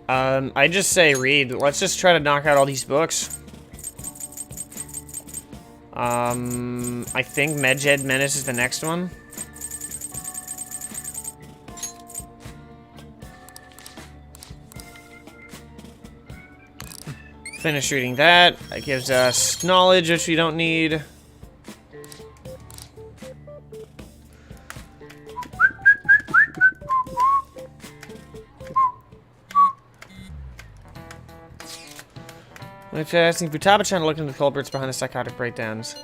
I just say read. Let's just try to knock out all these books. I think Medjed Menace is the next one. Finish reading that. That gives us knowledge, which we don't need. Which asking Futaba-chan to look into the culprits behind the psychotic breakdowns.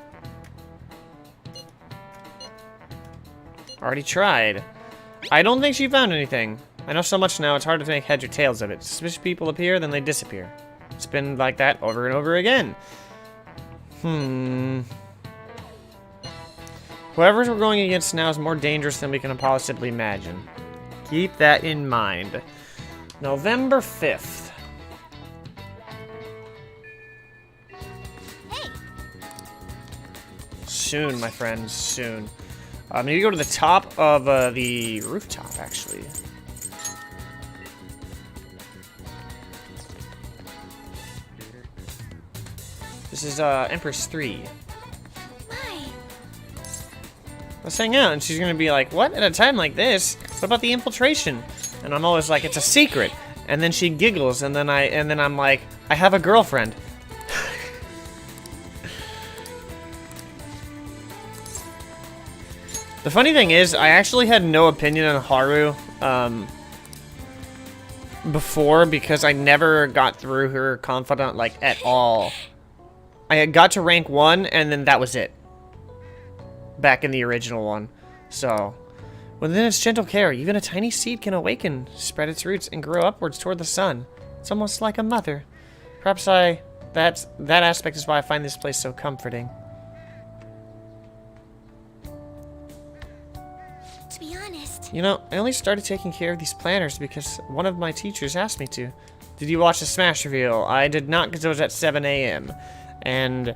Already tried. I don't think she found anything. I know so much now, it's hard to make heads or tails of it. Suspicious people appear, then they disappear. It's been like that over and over again. Whoever we're going against now is more dangerous than we can possibly imagine. Keep that in mind. November 5th. soon, my friends, soon. Maybe go to the top of the rooftop, actually. This is Empress 3. My. Let's hang out, and she's gonna be like, "What? At a time like this? What about the infiltration?" And I'm always like, "It's a secret." And then she giggles, and then I'm like, "I have a girlfriend." The funny thing is, I actually had no opinion on Haru before because I never got through her confidant like at all. I had got to rank 1, and then that was it. Back in the original one. So, within its gentle care, even a tiny seed can awaken, spread its roots, and grow upwards toward the sun. It's almost like a mother. Perhaps that aspect is why I find this place so comforting. To be honest, You know, I only started taking care of these planners because one of my teachers asked me to. Did you watch the Smash reveal? I did not because it was at 7 a.m. And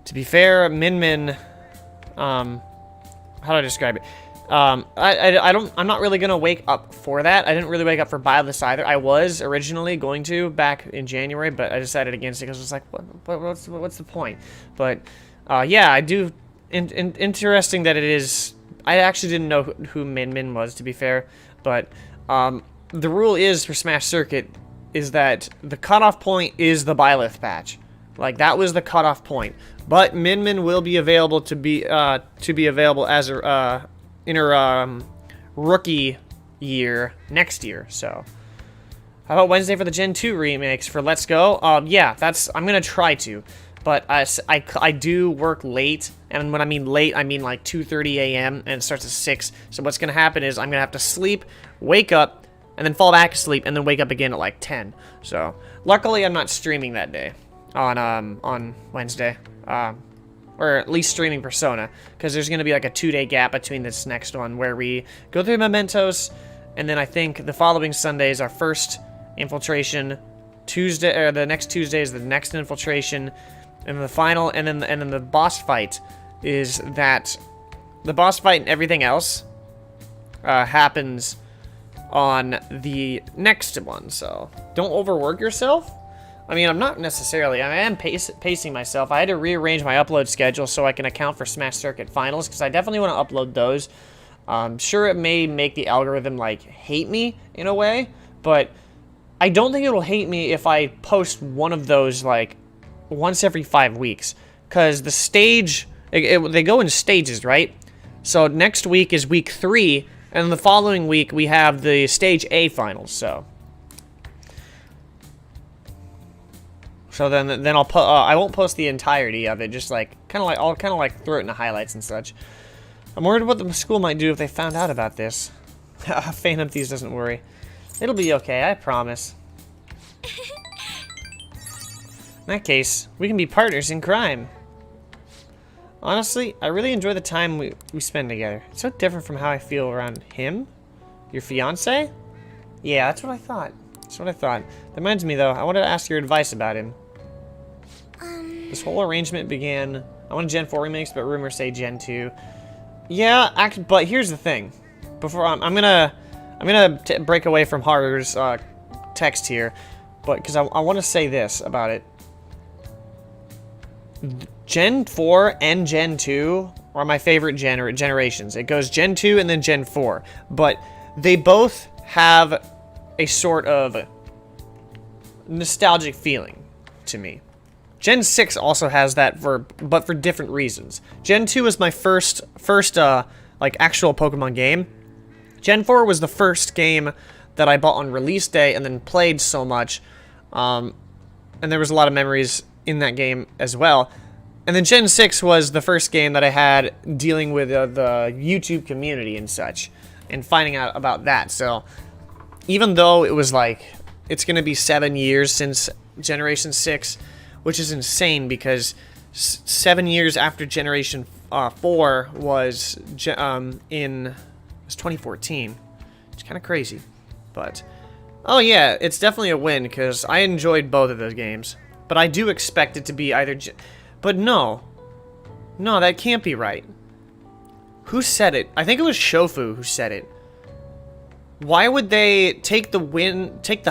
to be fair, Min, how do I describe it? I'm not really gonna wake up for that. I didn't really wake up for Byleth either. I was originally going to back in January, but I decided against it because it was like, what's the point? But yeah, I do. Interesting that it is. I actually didn't know who Min was, to be fair, but the rule is for Smash Circuit is that the cutoff point is the Byleth patch. Like, that was the cutoff point. But Min will be available to be available as a in her rookie year next year. So, how about Wednesday for the Gen 2 remakes for Let's Go? Yeah, I'm gonna try to, but I do work late, and when I mean late, I mean like 2:30 a.m. and it starts at 6. So what's gonna happen is I'm gonna have to sleep, wake up, and then fall back asleep, and then wake up again at like 10. So luckily, I'm not streaming that day on Wednesday. Or at least streaming Persona, because there's going to be like a 2-day gap between this next one where we go through Mementos, and then I think the following Sunday is our first infiltration. Tuesday, or the next Tuesday is the next infiltration, and the final, and then the boss fight is that the boss fight and everything else happens on the next one. So don't overwork yourself. I mean, I'm not necessarily. I am pacing myself. I had to rearrange my upload schedule so I can account for Smash Circuit Finals, because I definitely want to upload those. Sure, it may make the algorithm, like, hate me in a way, but I don't think it'll hate me if I post one of those, like, once every 5 weeks. Because the stage, they go in stages, right? So next week is week 3, and the following week we have the Stage A Finals, so... So then I'll I won't post the entirety of it, just like I'll kind of like throw it in the highlights and such. I'm worried what the school might do if they found out about this. Phantom Thieves doesn't worry. It'll be okay, I promise. In that case, we can be partners in crime. Honestly, I really enjoy the time we spend together. It's so different from how I feel around him. Your fiance? Yeah, that's what I thought. That's what I thought. That reminds me, though, I wanted to ask your advice about him. This whole arrangement began... I want a Gen 4 remakes, but rumors say Gen 2. Yeah, but here's the thing. Before I'm gonna break away from Haru's text here, but because I want to say this about it. Gen 4 and Gen 2 are my favorite generations. It goes Gen 2 and then Gen 4, but they both have a sort of nostalgic feeling to me. Gen 6 also has that, but for different reasons. Gen 2 is my first like actual Pokemon game. Gen 4 was the first game that I bought on release day and then played so much, and there was a lot of memories in that game as well. And then Gen 6 was the first game that I had dealing with the YouTube community and such, and finding out about that. So even though it was like, it's going to be 7 years since Generation 6, which is insane because 7 years after Generation 4 was in 2014. It's kind of crazy. But, oh yeah, it's definitely a win because I enjoyed both of those games. But I do expect it to be either... But no. No, that can't be right. Who said it? I think it was Shofu who said it. Why would they take the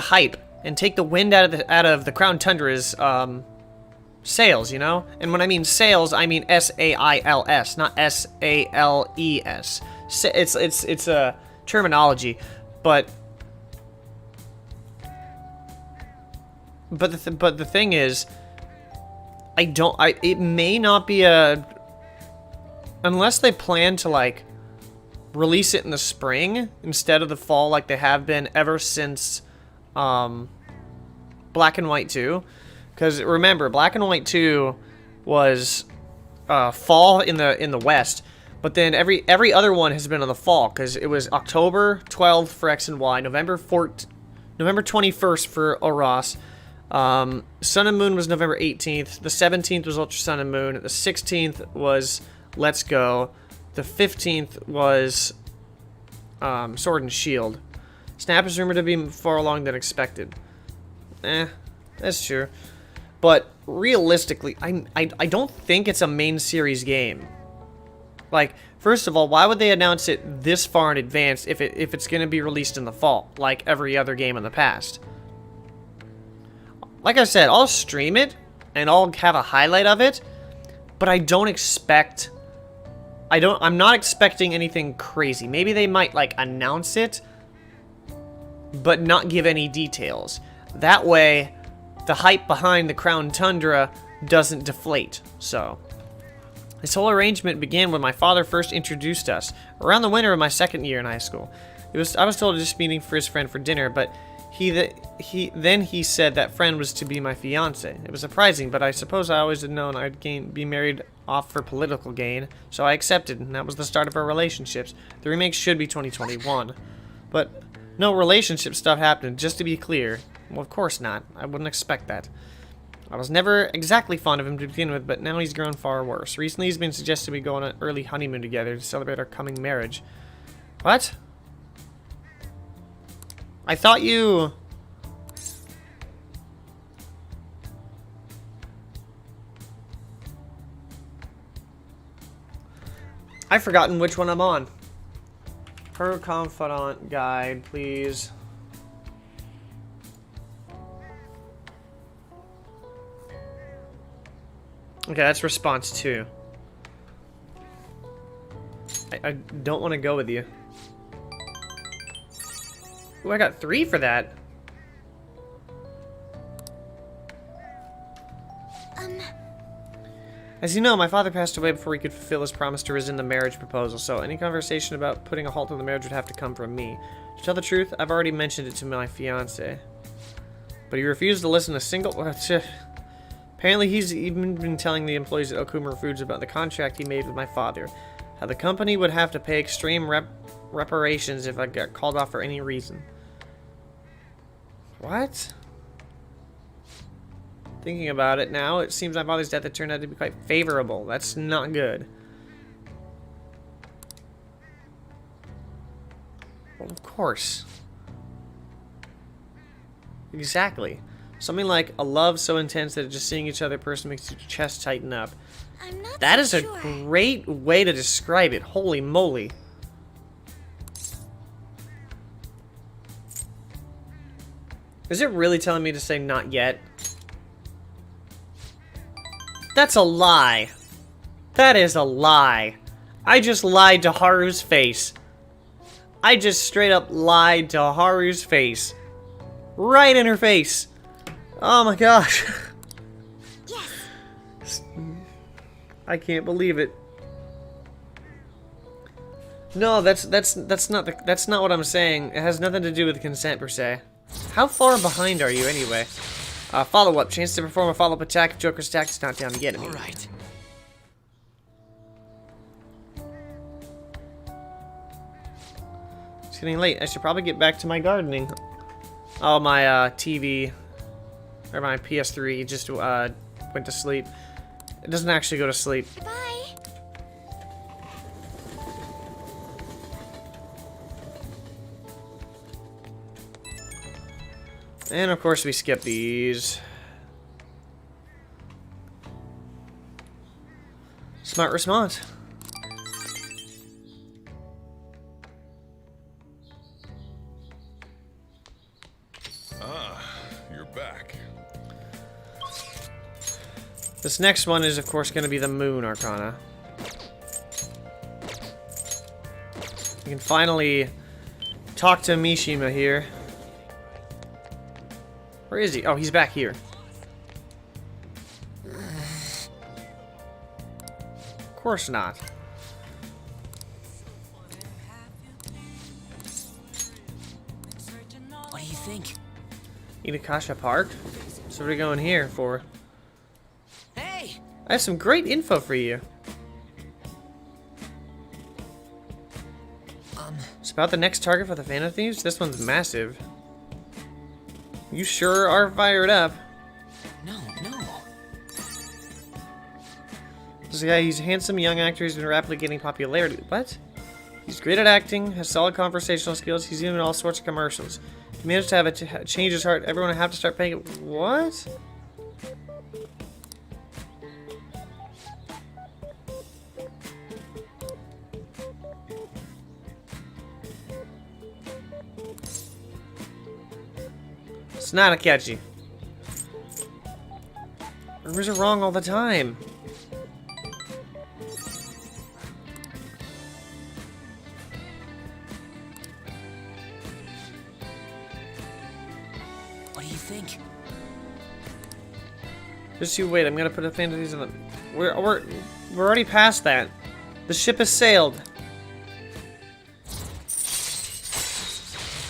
hype, and take the wind out of the Crown Tundra's sails, you know? And when I mean sails, I mean S-A-I-L-S, not S-A-L-E-S. It's a terminology, but the thing is, it may not be unless they plan to like release it in the spring instead of the fall like they have been ever since Black and White 2. Because remember, Black and White 2 was fall in the West, but then every other one has been in the fall, because it was October 12th for X and Y, November 21st for Oros, Sun and Moon was November 18th, the 17th was Ultra Sun and Moon, the 16th was Let's Go, the 15th was Sword and Shield. Snap is rumored to be far along than expected. That's true. But realistically, I don't think it's a main series game. Like, first of all, why would they announce it this far in advance if it's going to be released in the fall, like every other game in the past? Like I said, I'll stream it and I'll have a highlight of it, but I'm not expecting anything crazy. Maybe they might like announce it, but not give any details. That way, the hype behind the Crown Tundra doesn't deflate. So, this whole arrangement began when my father first introduced us, around the winter of my second year in high school. I was told just meeting for his friend for dinner, but then he said that friend was to be my fiance. It was surprising, but I suppose I always had known I'd be married off for political gain, so I accepted, and that was the start of our relationships. The remake should be 2021, but no relationship stuff happened, just to be clear. Well, of course not. I wouldn't expect that. I was never exactly fond of him to begin with, but now he's grown far worse. Recently, he's been suggesting we go on an early honeymoon together to celebrate our coming marriage. What? I thought you... I've forgotten which one I'm on. Per confidant guide, please. Okay, that's response 2. I don't want to go with you. Ooh, I got 3 for that. As you know, my father passed away before he could fulfill his promise to rescind the marriage proposal, so any conversation about putting a halt to the marriage would have to come from me. To tell the truth, I've already mentioned it to my fiancé. But he refused to listen to a single... Apparently, he's even been telling the employees at Okuma Foods about the contract he made with my father. How the company would have to pay extreme reparations if I got called off for any reason. What? Thinking about it now, it seems my father's death had turned out to be quite favorable. That's not good. Well, of course. Exactly. Something like a love so intense that just seeing each other in person makes your chest tighten up. I'm not That so is a sure. great way to describe it. Holy moly. Is it really telling me to say not yet? That's a lie. That is a lie. I just lied to Haru's face. I just straight up lied to Haru's face. Right in her face. Oh my gosh. Yes. I can't believe it. No, that's not what I'm saying. It has nothing to do with consent per se. How far behind are you anyway? Follow-up. Chance to perform a follow-up attack if Joker's attack is not down to get me. Alright. It's getting late. I should probably get back to my gardening. Oh, my TV, or my PS3 just went to sleep. It doesn't actually go to sleep. Goodbye. And of course we skip these. Smart response. Ah, you're back. This next one is, of course, going to be the Moon Arcana. We can finally talk to Mishima here. Where is he? Oh, he's back here. Of course not. What do you think? Inukasha Park? So what are we going here for? Hey! I have some great info for you. It's about the next target for the Phantom Thieves? This one's massive. You sure are fired up. No. This guy, he's a handsome young actor who's been rapidly gaining popularity. What? He's great at acting, has solid conversational skills, he's in all sorts of commercials. He managed to have it change his heart. Everyone will have to start paying it. What? It's not Akechi. Rumors are wrong all the time. What do you think? Just you wait. I'm gonna put a fantasies in the. We're already past that. The ship has sailed.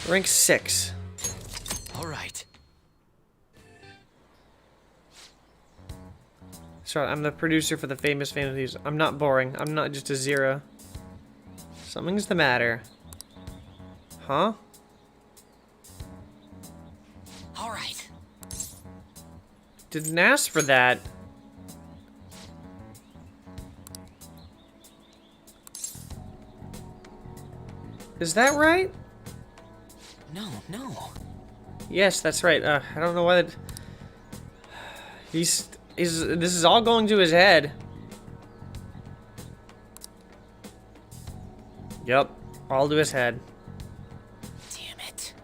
Rank 6. All right. Sorry, I'm the producer for the famous fantasies. I'm not boring. I'm not just a 0. Something's the matter. Huh? All right. Didn't ask for that. Is that right? No. Yes, that's right. I don't know why that. This is all going to his head. Yep, all to his head. Damn it.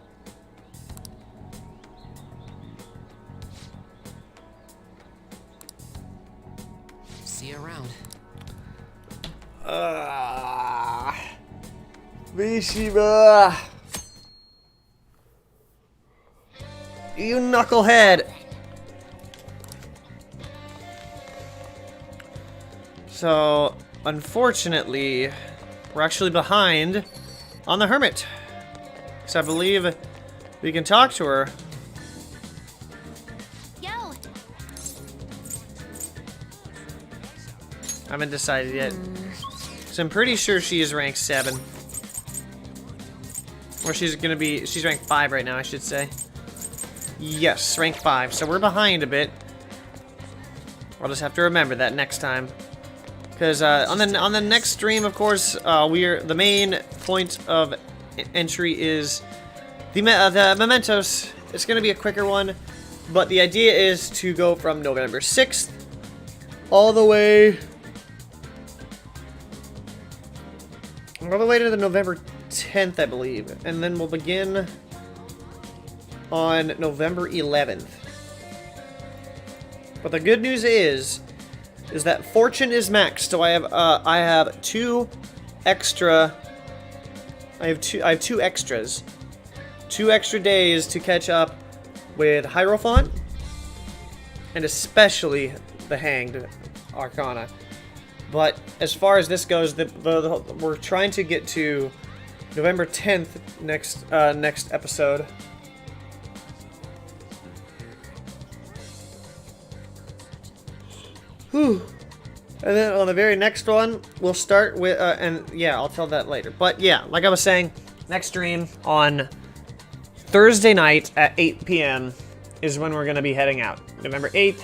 See you around. Mishima! You knucklehead! So, unfortunately, we're actually behind on the Hermit. So I believe we can talk to her. Yo! I haven't decided yet. So I'm pretty sure she is rank 7. Or she's rank 5 right now, I should say. Yes, rank 5. So we're behind a bit. I'll just have to remember that next time. Because on the next stream, of course, the main point of entry is the mementos. It's going to be a quicker one, but the idea is to go from November 6th all the way to the November 10th, I believe, and then we'll begin on November 11th. But the good news is that fortune is maxed, so I have two extras. 2 extra days to catch up with Hierophant, and especially the Hanged Arcana. But as far as this goes, we're trying to get to November 10th next episode. Whew. And then on the very next one, we'll start with, and yeah, I'll tell that later. But yeah, like I was saying, next stream on Thursday night at 8 p.m. is when we're going to be heading out. November 8th.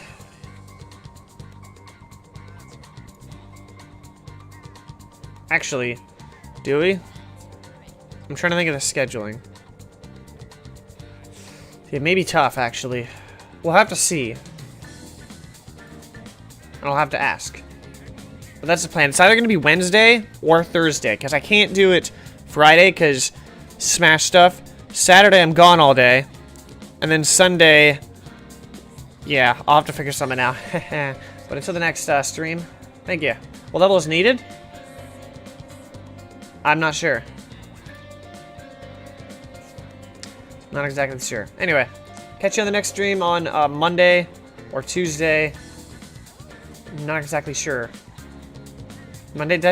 Actually, do we? I'm trying to think of the scheduling. It may be tough, actually. We'll have to see. And I'll have to ask. But that's the plan. It's either going to be Wednesday or Thursday, because I can't do it Friday because Smash stuff. Saturday, I'm gone all day. And then Sunday, yeah, I'll have to figure something out. But until the next stream, thank you. What level is needed? I'm not sure. Not exactly sure. Anyway, catch you on the next stream on Monday or Tuesday. Not exactly sure. Monday, did I say